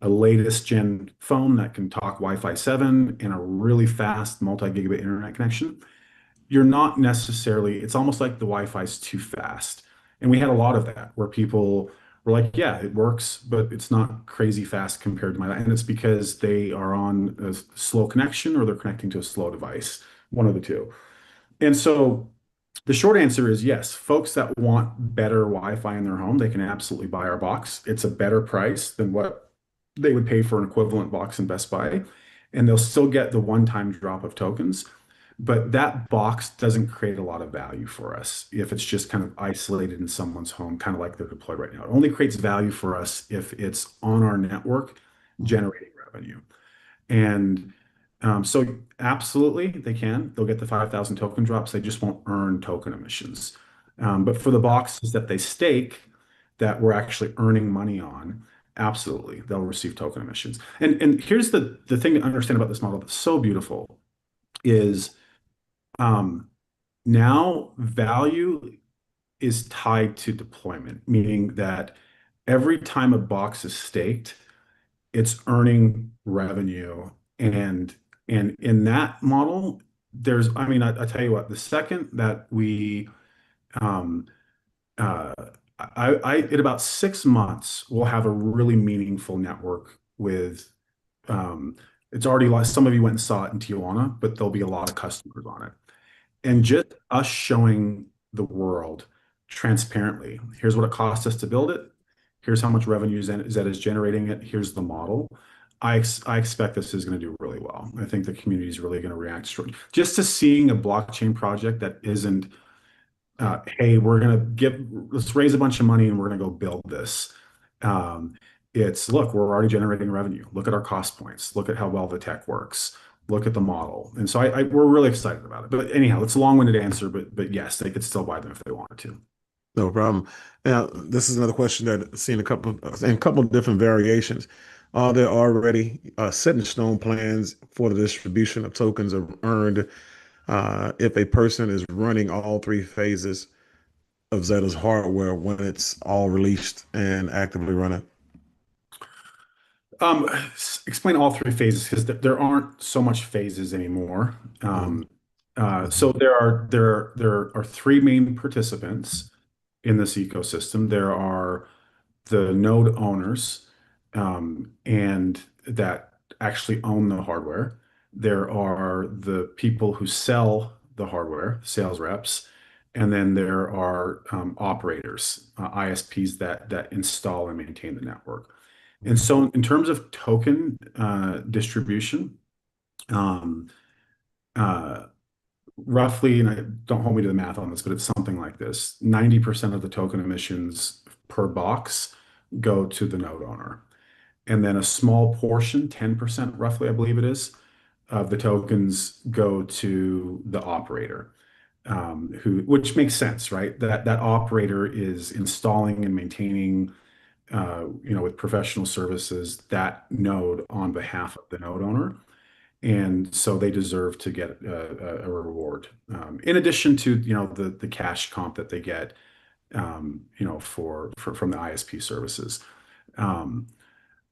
Speaker 17: a latest gen phone that can talk Wi-Fi 7 and a really fast multi-gigabit internet connection, you're not necessarily, it's almost like the Wi-Fi is too fast. And we had a lot of that where people were like, yeah, it works, but it's not crazy fast compared to and it's because they are on a slow connection or they're connecting to a slow device, one of the two. And so the short answer is yes, folks that want better Wi-Fi in their home, they can absolutely buy our box. It's a better price than what they would pay for an equivalent box in Best Buy, and they'll still get the one-time drop of tokens. But that box doesn't create a lot of value for us if it's just kind of isolated in someone's home, kind of like they're deployed right now. It only creates value for us if it's on our network generating revenue. And so absolutely, they can. They'll get the 5,000 token drops. They just won't earn token emissions. But for the boxes that they stake, that we're actually earning money on, absolutely, they'll receive token emissions. And here's the thing to understand about this model that's so beautiful is now value is tied to deployment, meaning that every time a box is staked, it's earning revenue. And in that model, I tell you what, the second that we um, uh, in about 6 months, we'll have a really meaningful network with, it's already like some of you went and saw it in Tijuana, but there'll be a lot of customers on it. And just us showing the world transparently, here's what it cost us to build it. Here's how much revenue that is generating it. Here's the model. I expect this is going to do really well. I think the community is really going to react strongly. Just to seeing a blockchain project that isn't, hey, let's raise a bunch of money and we're going to go build this. It's, look, we're already generating revenue. Look at our cost points. Look at how well the tech works. Look at the model. And so we're really excited about it. But anyhow, it's a long-winded answer, but yes, they could still buy them if they wanted to.
Speaker 12: No problem. Now, this is another question that I've seen in a couple of different variations. Are there already set in stone plans for the distribution of tokens earned if a person is running all three phases of Zeta's hardware when it's all released and actively running?
Speaker 17: Explain all three phases, because there aren't so much phases anymore. So there are three main participants in this ecosystem. There are the node owners, and that actually own the hardware. There are the people who sell the hardware, sales reps, and then there are operators, ISPs that install and maintain the network. And so in terms of token distribution, roughly, and don't hold me to the math on this, but it's something like this: 90% of the token emissions per box go to the node owner. And then a small portion, 10% roughly, I believe it is, of the tokens go to the operator, which makes sense, right? That operator is installing and maintaining, with professional services, that node on behalf of the node owner. And so they deserve to get a reward, in addition to, the cash comp that they get, from the ISP services.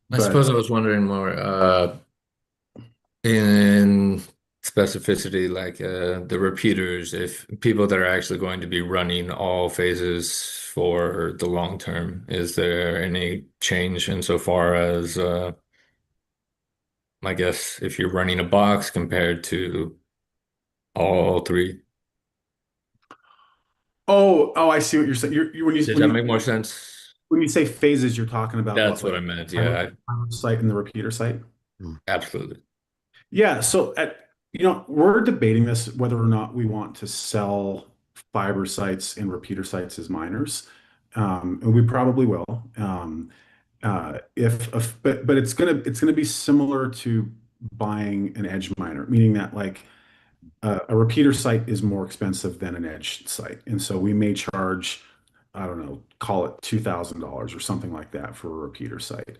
Speaker 18: I suppose I was wondering more in specificity, like the repeaters, if people that are actually going to be running all phases for the long term, is there any change insofar as, I guess, if you're running a box compared to all three?
Speaker 17: Oh, I see what you're saying.
Speaker 18: Does that make more sense?
Speaker 17: When you say phases, you're talking about
Speaker 18: That's what I meant. Yeah,
Speaker 17: site and the repeater site.
Speaker 18: absolutely.
Speaker 17: Yeah. So we're debating this, whether or not we want to sell fiber sites and repeater sites as miners. And we probably will. But it's gonna be similar to buying an edge miner, meaning that, like, a repeater site is more expensive than an edge site. And so we may charge, I don't know, call it $2,000 or something like that for a repeater site.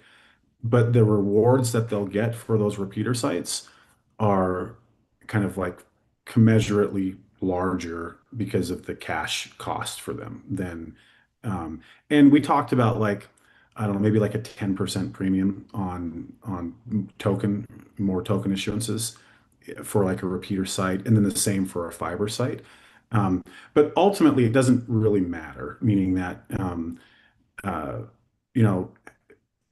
Speaker 17: But the rewards that they'll get for those repeater sites are kind of like commensurately larger because of the cash cost for them than, and we talked about, like, I don't know, maybe like a 10% premium on more token issuances for like a repeater site, and then the same for a fiber site. But ultimately, it doesn't really matter, meaning that,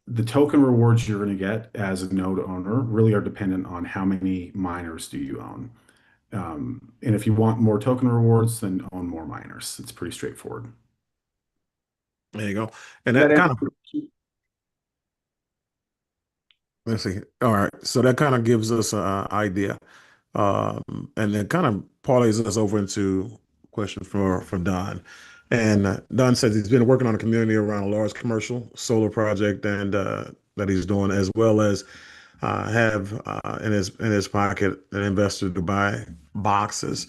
Speaker 17: the token rewards you're going to get as a node owner really are dependent on how many miners do you own. And if you want more token rewards, then own more miners. It's pretty straightforward.
Speaker 12: There you go. And that kind of, let's see. All right. So that kind of gives us an idea. And then kind of parlays us over into a question from Don. And Don says he's been working on a community around a large commercial solar project and that he's doing, as well as have in his pocket an investor to buy boxes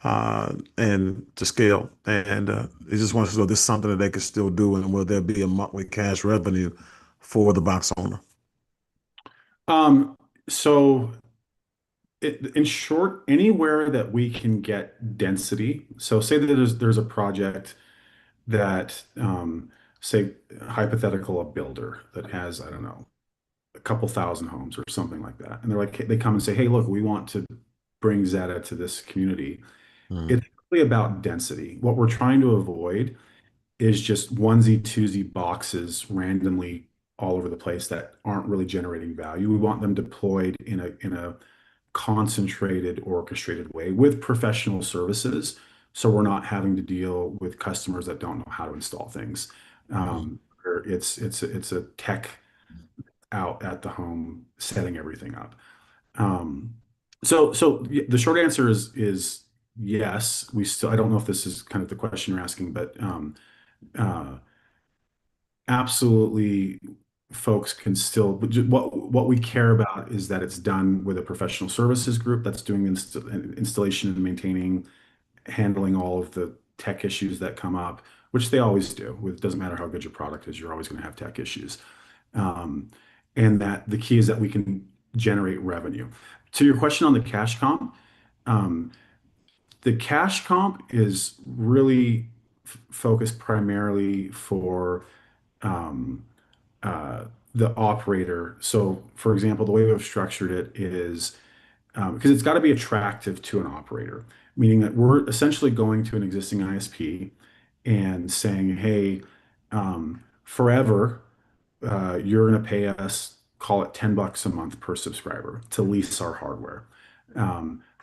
Speaker 12: and to scale. And he just wants to know, this is something that they could still do, and will there be a monthly cash revenue for the box owner?
Speaker 17: So in short, anywhere that we can get density. So say that there's a project that, say, hypothetical, a builder that has, I don't know, a couple thousand homes or something like that. And they're like, they come and say, hey, look, we want to bring XETA to this community. It's really about density. What we're trying to avoid is just onesie, twosie boxes randomly all over the place that aren't really generating value. We want them deployed in a concentrated, orchestrated way with professional services. So we're not having to deal with customers that don't know how to install things. Or it's a tech out at the home setting everything up. So the short answer is yes. We still, I don't know if this is kind of the question you're asking, but uh, absolutely, folks can still. What we care about is that it's done with a professional services group that's doing installation and maintaining, handling all of the tech issues that come up, which they always do. It doesn't matter how good your product is, you're always going to have tech issues. And that the key is that we can generate revenue. To your question on the cash comp, the cash comp is really focused primarily for the operator. So, for example, the way we've structured it is because it's got to be attractive to an operator, meaning that we're essentially going to an existing ISP and saying, hey, forever, you're going to pay us, call it $10 a month per subscriber to lease our hardware.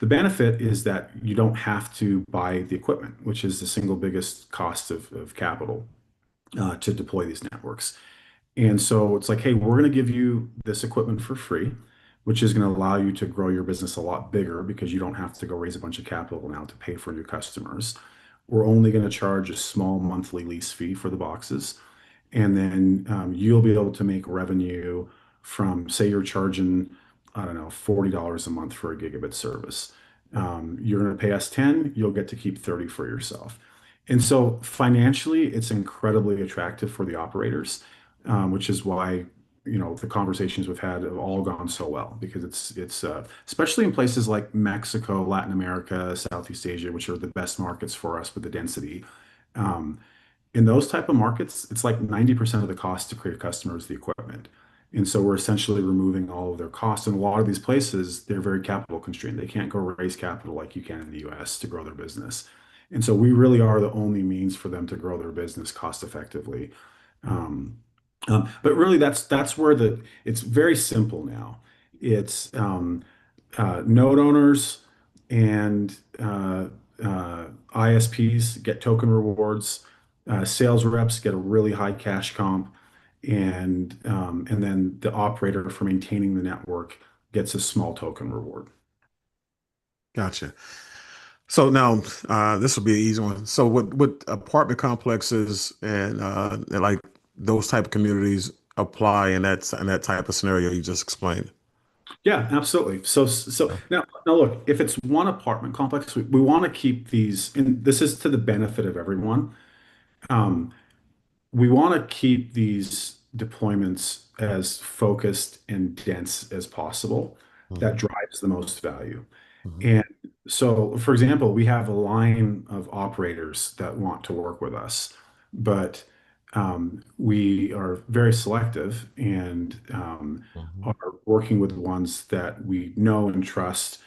Speaker 17: The benefit is that you don't have to buy the equipment, which is the single biggest cost of capital to deploy these networks. And so it's like, hey, we're going to give you this equipment for free, which is going to allow you to grow your business a lot bigger because you don't have to go raise a bunch of capital now to pay for new customers. We're only going to charge a small monthly lease fee for the boxes. And then you'll be able to make revenue from, say, you're charging, I don't know, $40 a month for a gigabit service. You're going to pay us 10, you'll get to keep 30 for yourself. And so financially, it's incredibly attractive for the operators, which is why, the conversations we've had have all gone so well, because it's especially in places like Mexico, Latin America, Southeast Asia, which are the best markets for us with the density. In those type of markets, it's like 90% of the cost to create a customer is the equipment. And so we're essentially removing all of their costs. And a lot of these places, they're very capital constrained. They can't go raise capital like you can in the US to grow their business. And so we really are the only means for them to grow their business cost effectively. But really, that's where it's very simple now. It's node owners and ISPs get token rewards. Sales reps get a really high cash comp, and then the operator for maintaining the network gets a small token reward.
Speaker 12: Gotcha. So now this will be an easy one. So what apartment complexes and like those type of communities apply in that type of scenario you just explained?
Speaker 17: Yeah, absolutely. So now look, if it's one apartment complex, we want to keep these, and this is to the benefit of everyone. We want to keep these deployments as focused and dense as possible. That drives the most value. And so, for example, we have a line of operators that want to work with us, but we are very selective and are working with the ones that we know and trust.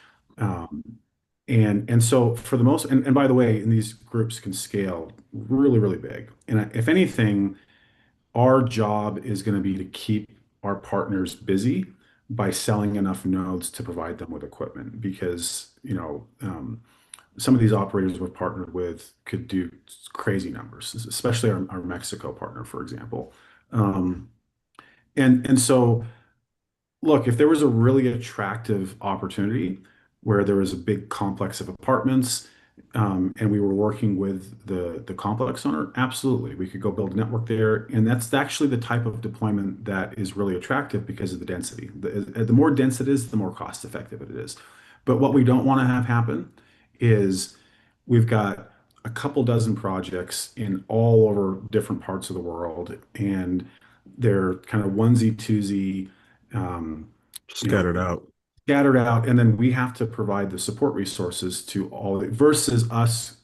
Speaker 17: And so for the most, and by the way, and these groups can scale really, really big. And if anything, our job is going to be to keep our partners busy by selling enough nodes to provide them with equipment, because some of these operators we've partnered with could do crazy numbers, especially our Mexico partner, for example. And so, look, if there was a really attractive opportunity where there was a big complex of apartments, and we were working with the complex owner, absolutely, we could go build a network there. And that's actually the type of deployment that is really attractive because of the density. The more dense it is, the more cost effective it is. But what we don't want to have happen is we've got a couple dozen projects in all over different parts of the world, and they're kind of onesie, twosie,
Speaker 12: scattered out.
Speaker 17: Scattered out, and then we have to provide the support resources to all of it, versus us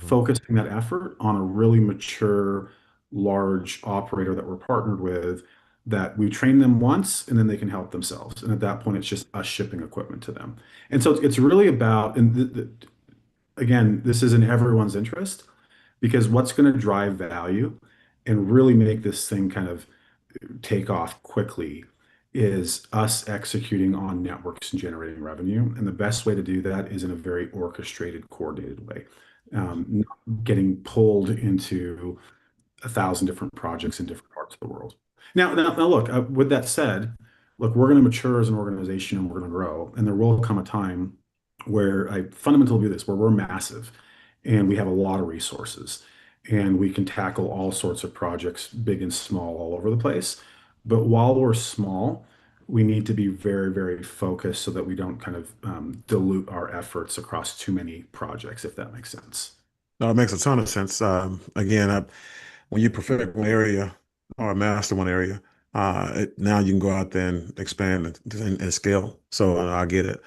Speaker 17: focusing that effort on a really mature, large operator that we're partnered with, that we train them once and then they can help themselves. And at that point, it's just us shipping equipment to them. And so it's really about, and again, this is in everyone's interest, because what's going to drive value and really make this thing kind of take off quickly is us executing on networks and generating revenue. And the best way to do that is in a very orchestrated, coordinated way, not getting pulled into 1,000 different projects in different parts of the world. Now look, with that said, look, we're going to mature as an organization and we're going to grow. And there will come a time where I fundamentally do this, where we're massive and we have a lot of resources and we can tackle all sorts of projects, big and small, all over the place. But while we're small, we need to be very, very focused so that we don't kind of dilute our efforts across too many projects, if that makes sense.
Speaker 12: No, it makes a ton of sense. Again, when you perfect one area or master one area, now you can go out there and expand and scale. So I get it.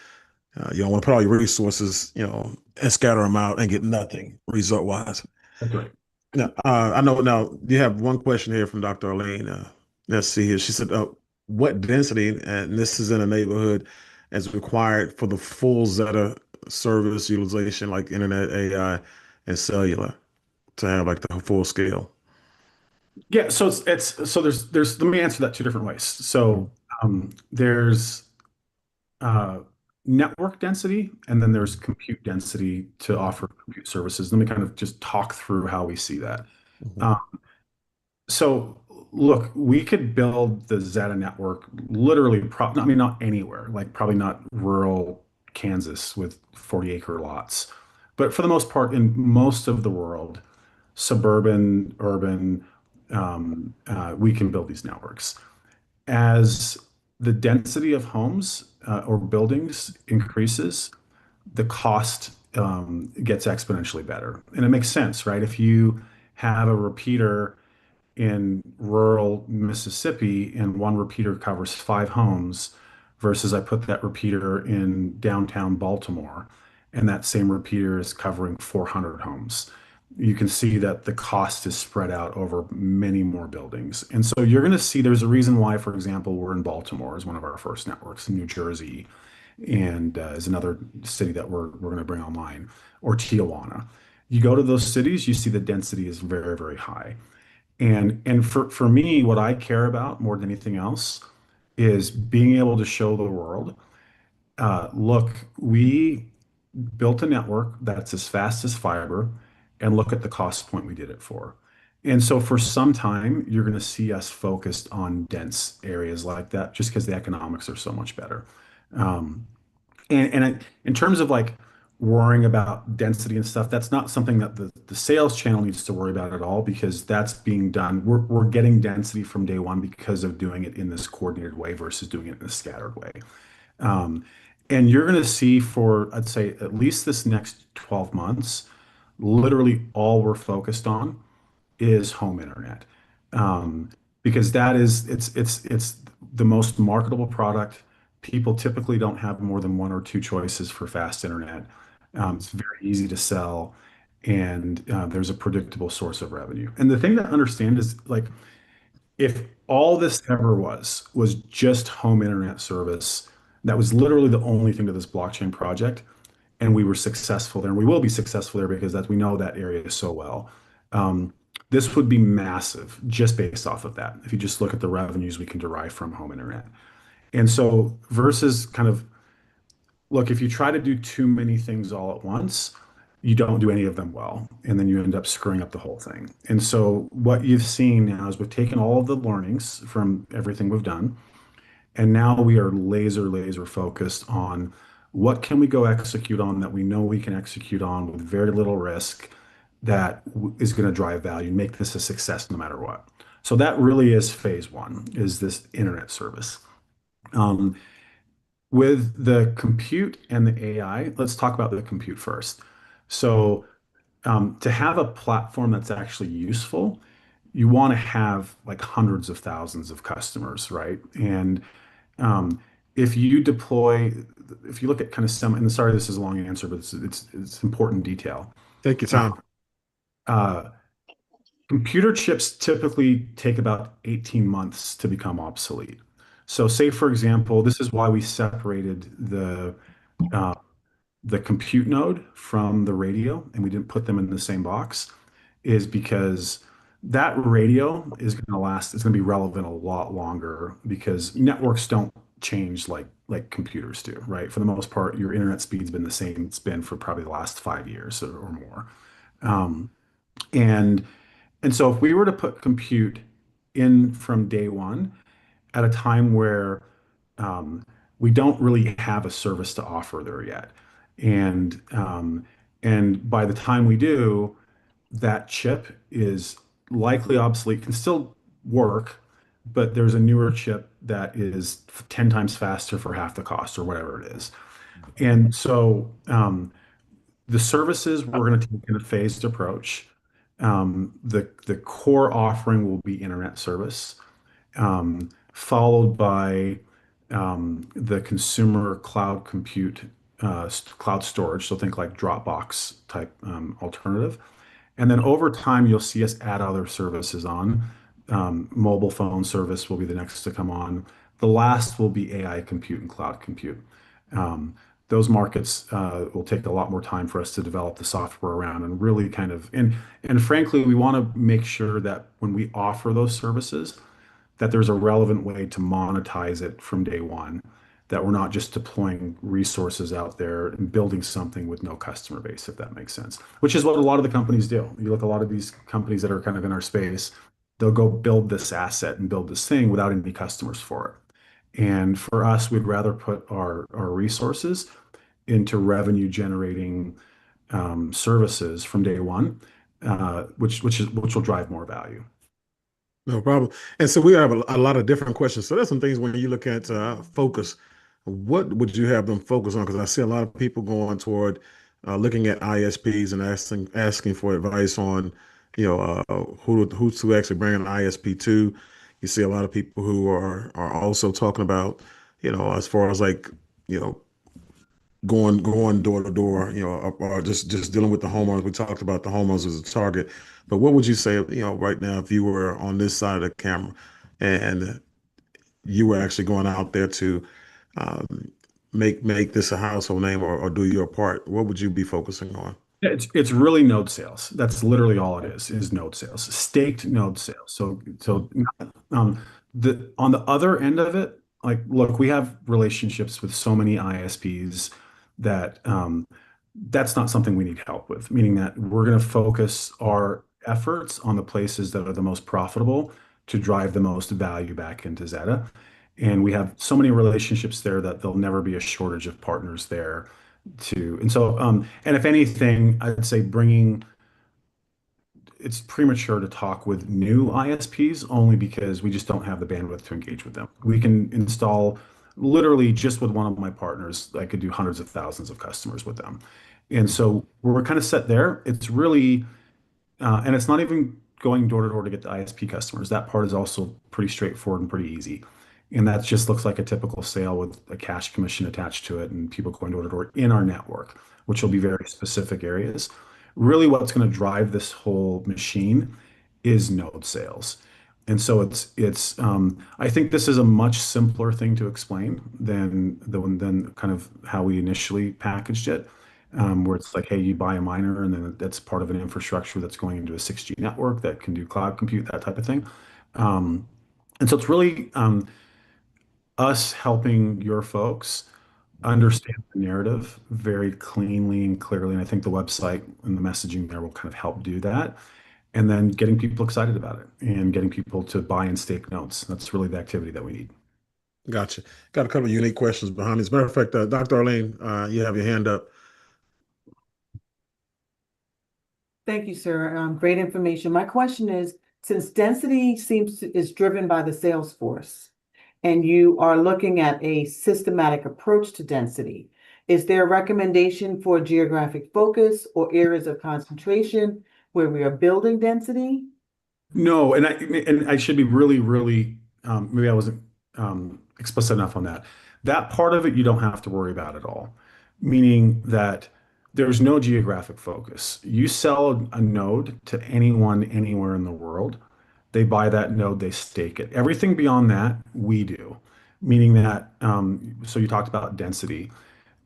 Speaker 12: You don't want to put all your resources, and scatter them out and get nothing result wise.
Speaker 17: That's right.
Speaker 12: Now, I know now you have one question here from Dr. Arlene. Let's see here. She said, what density, and this is in a neighborhood, is required for the full XETA service utilization, like internet, AI, and cellular, to have like the full scale?
Speaker 17: Yeah, so there's let me answer that two different ways. So there's network density, and then there's compute density to offer compute services. Let me kind of just talk through how we see that. So look, we could build the XETA network literally, I mean, not anywhere, like probably not rural Kansas with 40-acre lots, but for the most part, in most of the world, suburban, urban, we can build these networks. As the density of homes or buildings increases, the cost gets exponentially better. And it makes sense, right? If you have a repeater in rural Mississippi and one repeater covers 5 homes versus I put that repeater in downtown Baltimore and that same repeater is covering 400 homes, you can see that the cost is spread out over many more buildings. And so you're going to see there's a reason why, for example, we're in Baltimore as one of our first networks, in New Jersey, and is another city that we're going to bring online, or Tijuana. You go to those cities, you see the density is very, very high. And for me, what I care about more than anything else is being able to show the world, look, we built a network that's as fast as fiber, and look at the cost point we did it for. And so for some time, you're going to see us focused on dense areas like that, just because the economics are so much better. In terms of like worrying about density and stuff, that's not something that the sales channel needs to worry about at all, because that's being done. We're getting density from day one because of doing it in this coordinated way versus doing it in a scattered way. And you're going to see for, I'd say, at least this next 12 months, literally all we're focused on is home internet. Because it's the most marketable product. People typically don't have more than one or two choices for fast internet. It's very easy to sell, and there's a predictable source of revenue. And the thing to understand is, like, if all this ever was just home internet service, that was literally the only thing to this blockchain project, and we were successful there, and we will be successful there because we know that area so well. This would be massive just based off of that, if you just look at the revenues we can derive from home internet. And so versus kind of, look, if you try to do too many things all at once, you don't do any of them well, and then you end up screwing up the whole thing. And so what you've seen now is we've taken all of the learnings from everything we've done, and now we are laser focused on what can we go execute on that we know we can execute on with very little risk, that is going to drive value and make this a success no matter what. So that really is phase one, is this internet service. With the compute and the AI, let's talk about the compute first. So to have a platform that's actually useful, you want to have like hundreds of thousands of customers, right? And if you look at kind of some, and sorry, this is a long answer, but it's important detail.
Speaker 12: Take your time.
Speaker 17: uh, computer chips typically take about 18 months to become obsolete. So say, for example, this is why we separated uh, the compute node from the radio and we didn't put them in the same box, is because that radio is going to last, it's going to be relevant a lot longer because networks don't change like computers do, right? For the most part, your internet speed's been the same it's been for probably the last 5 years or more. Um, and and so if we were to put compute in from day one at a time where um, we don't really have a service to offer there yet, and by the time we do, that chip is likely obsolete, can still work, but there's a newer chip that is 10 times faster for half the cost or whatever it is. And so the services we're going to take in a phased approach. The core offering will be internet service, followed by the consumer cloud compute, cloud storage. So think like Dropbox type alternative. And then over time, you'll see us add other services on. Mobile phone service will be the next to come on. The last will be AI compute and cloud compute. Those markets will take a lot more time for us to develop the software around and really kind of and frankly, we want to make sure that when we offer those services, that there's a relevant way to monetize it from day one, that we're not just deploying resources out there and building something with no customer base, if that makes sense, which is what a lot of the companies do. You look at a lot of these companies that are kind of in our space, they'll go build this asset and build this thing without any customers for it. And for us, we'd rather put our resources into revenue generating services from day one, which will drive more value.
Speaker 12: No problem. And so we have a lot of different questions. So there's some things when you look at focus, what would you have them focus on? Because I see a lot of people going toward looking at ISPs and asking for advice on, who to actually bring an ISP to. You see a lot of people who are also talking about, as far as like, going door to door, or just dealing with the homeowners. We talked about the homeowners as a target, but what would you say, right now, if you were on this side of the camera and you were actually going out there to make this a household name or do your part, what would you be focusing on?
Speaker 17: It's really node sales. That's literally all it is node sales, staked node sales. So on the other end of it, like, look, we have relationships with so many ISPs that that's not something we need help with, meaning that we're going to focus our efforts on the places that are the most profitable to drive the most value back into XETA. And we have so many relationships there that there'll never be a shortage of partners there too. And so, and if anything, I'd say it's premature to talk with new ISPs only because we just don't have the bandwidth to engage with them. We can install literally just with one of my partners, I could do hundreds of thousands of customers with them. And so we're kind of set there. It's really, and it's not even going door to door to get the ISP customers. That part is also pretty straightforward and pretty easy. And that just looks like a typical sale with a cash commission attached to it and people going door to door in our network, which will be very specific areas. Really, what's going to drive this whole machine is node sales. And so I think this is a much simpler thing to explain than kind of how we initially packaged it, where it's like, hey, you buy a miner and then that's part of an infrastructure that's going into a 6G network that can do cloud compute, that type of thing. And so it's really us helping your folks understand the narrative very cleanly and clearly. And I think the website and the messaging there will kind of help do that. And then getting people excited about it and getting people to buy and stake notes. That's really the activity that we need.
Speaker 12: Gotcha. Got a couple of unique questions behind this. Matter of fact, Dr. Arlene, you have your hand up.
Speaker 19: Thank you, sir. Great information. My question is, since density is driven by the sales force, and you are looking at a systematic approach to density, is there a recommendation for geographic focus or areas of concentration where we are building density?
Speaker 17: No, and I should be really, really, maybe I wasn't explicit enough on that. That part of it you don't have to worry about at all. Meaning that there's no geographic focus. You sell a node to anyone anywhere in the world, they buy that node, they stake it. Everything beyond that, we do. Meaning that, so you talked about density.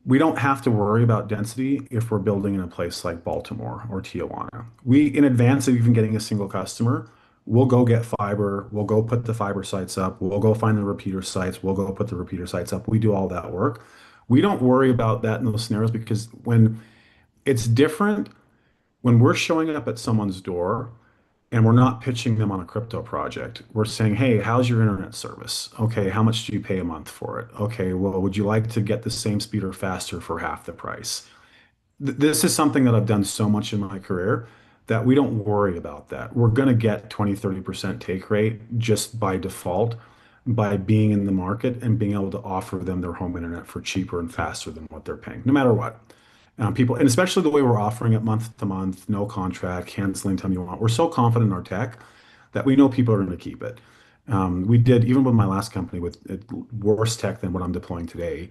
Speaker 17: We don't have to worry about density if we're building in a place like Baltimore or Tijuana. We, in advance of even getting a single customer, we'll go get fiber, we'll go put the fiber sites up, we'll go find the repeater sites, we'll go put the repeater sites up. We do all that work. We don't worry about that in those scenarios because when it's different, when we're showing up at someone's door and we're not pitching them on a crypto project. We're saying, hey, how's your internet service? Okay, how much do you pay a month for it? Okay, well, would you like to get the same speed or faster for half the price? This is something that I've done so much in my career that we don't worry about that. We're going to get 20, 30% take rate just by default by being in the market and being able to offer them their home internet for cheaper and faster than what they're paying, no matter what. People, and especially the way we're offering it month to month, no contract, cancel anytime you want. We're so confident in our tech that we know people are going to keep it. We did, even with my last company, with worse tech than what I'm deploying today,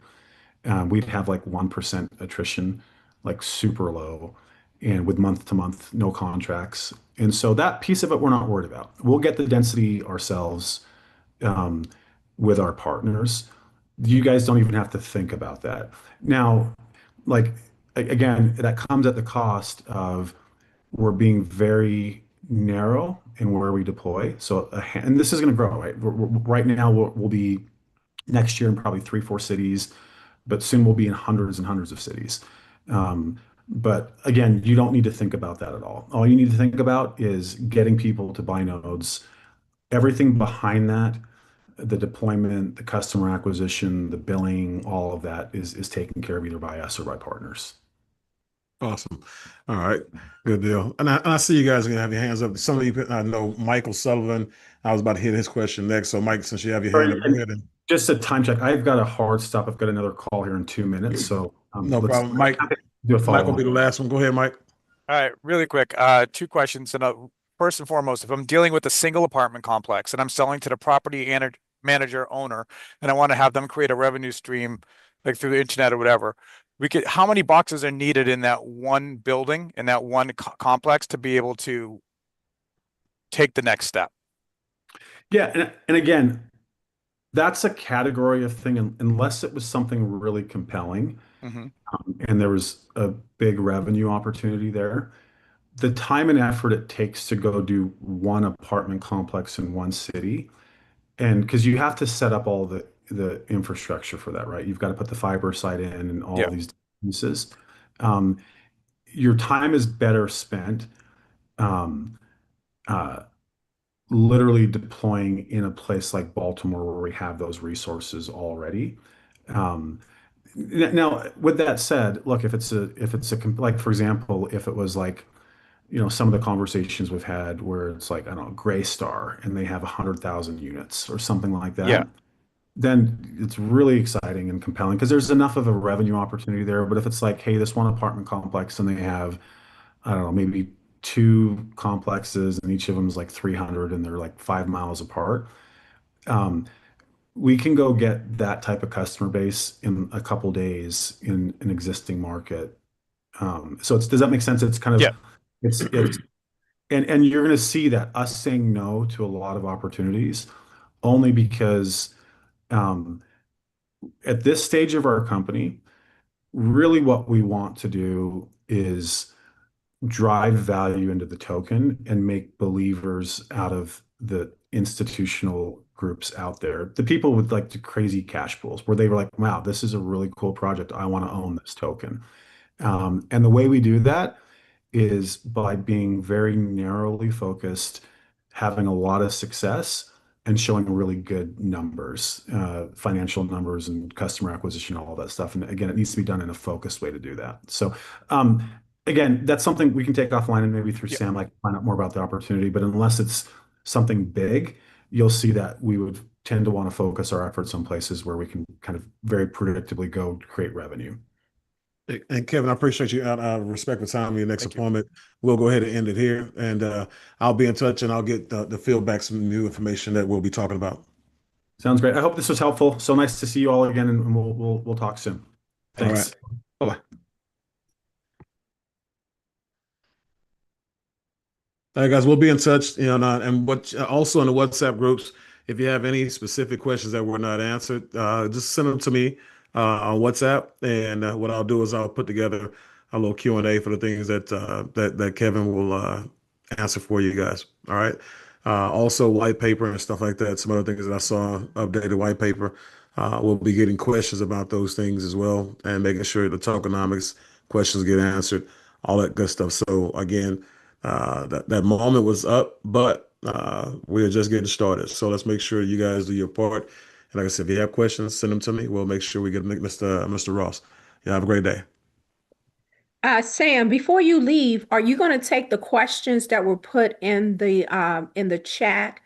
Speaker 17: we'd have like 1% attrition, like super low, and with month to month, no contracts. And so that piece of it, we're not worried about. We'll get the density ourselves with our partners. You guys don't even have to think about that. Now, like, again, that comes at the cost of we're being very narrow in where we deploy. So, and this is going to grow, right? Right now, we'll be next year in probably 3, 4 cities, but soon we'll be in hundreds and hundreds of cities. But again, you don't need to think about that at all. All you need to think about is getting people to buy nodes. Everything behind that, the deployment, the customer acquisition, the billing, all of that is taken care of either by us or by partners.
Speaker 12: Awesome. All right. Good deal. And I see you guys are going to have your hands up. Some of you, I know Michael Sullivan, I was about to hit his question next. So Mike, since you have your hand up, go ahead. And
Speaker 17: just a time check. I've got a hard stop. I've got another call here in 2 minutes. So
Speaker 12: no problem. Mike,
Speaker 17: do a
Speaker 12: Mike will be the last one. Go ahead, Mike.
Speaker 20: All right, really quick. 2 questions. And first and foremost, if I'm dealing with a single apartment complex and I'm selling to the property manager owner, and I want to have them create a revenue stream like through the internet or whatever, how many boxes are needed in that one building, in that one complex to be able to take the next step?
Speaker 17: Yeah. And again, that's a category of thing, unless it was something really compelling and there was a big revenue opportunity there. The time and effort it takes to go do one apartment complex in one city, and because you have to set up all the infrastructure for that, right? You've got to put the fiber site in and all these pieces. Your time is better spent literally deploying in a place like Baltimore where we have those resources already. Now, with that said, look, if it's like, for example, if it was like, some of the conversations we've had where it's like, I don't know, Graystar, and they have 100,000 units or something like that, then it's really exciting and compelling because there's enough of a revenue opportunity there. But if it's like, hey, this one apartment complex and they have, I don't know, maybe 2 complexes and each of them is like 300 and they're like 5 miles apart, we can go get that type of customer base in a couple days in an existing market. So does that make sense? It's kind of, it's and you're going to see that us saying no to a lot of opportunities only because at this stage of our company, really what we want to do is drive value into the token and make believers out of the institutional groups out there. The people with like the crazy cash pools where they were like, wow, this is a really cool project. I want to own this token. And the way we do that is by being very narrowly focused, having a lot of success, and showing really good numbers, financial numbers and customer acquisition, all that stuff. And again, it needs to be done in a focused way to do that. So again, that's something we can take offline and maybe through Sam, I can find out more about the opportunity. But unless it's something big, you'll see that we would tend to want to focus our efforts on places where we can kind of very predictably go create revenue.
Speaker 12: And Kevin, I appreciate you. Respect the time of your next appointment. We'll go ahead and end it here, and I'll be in touch, and I'll get the feedback, some new information that we'll be talking about.
Speaker 17: Sounds great. I hope this was helpful. So nice to see you all again, and we'll talk soon. Thanks.
Speaker 12: All right. Bye-bye. All right, guys, we'll be in touch. And what also in the WhatsApp groups, if you have any specific questions that were not answered, just send them to me on WhatsApp. And what I'll do is I'll put together a little Q&A for the things that Kevin will answer for you guys. All right. Also, white paper and stuff like that. Some other things that I saw, updated white paper. We'll be getting questions about those things as well, and making sure the tokenomics questions get answered, all that good stuff. So again, that moment was up, but we're just getting started. So let's make sure you guys do your part. And like I said, if you have questions, send them to me. We'll make sure we get Mr. Ross. Yeah, have a great day.
Speaker 13: Sam, before you leave, are you going to take the questions that were put in the chat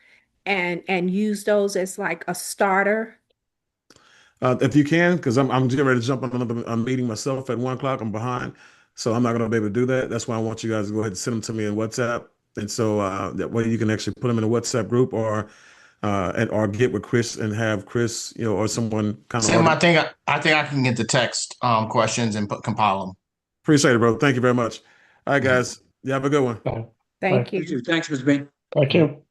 Speaker 13: and use those as like a starter?
Speaker 12: If you can, because I'm getting ready to jump on another meeting myself at 1 o'clock. I'm behind, so I'm not going to be able to do that. That's why I want you guys to go ahead and send them to me in WhatsApp, and so that way you can actually put them in a WhatsApp group or get with Chris and have Chris, or someone kind of.
Speaker 2: Sam, I think I can get the text questions and compile them.
Speaker 12: Appreciate it, bro. Thank you very much. All right, guys. You have a good one.
Speaker 13: Thank you.
Speaker 3: Thanks, Ms. Bean.
Speaker 4: Thank you.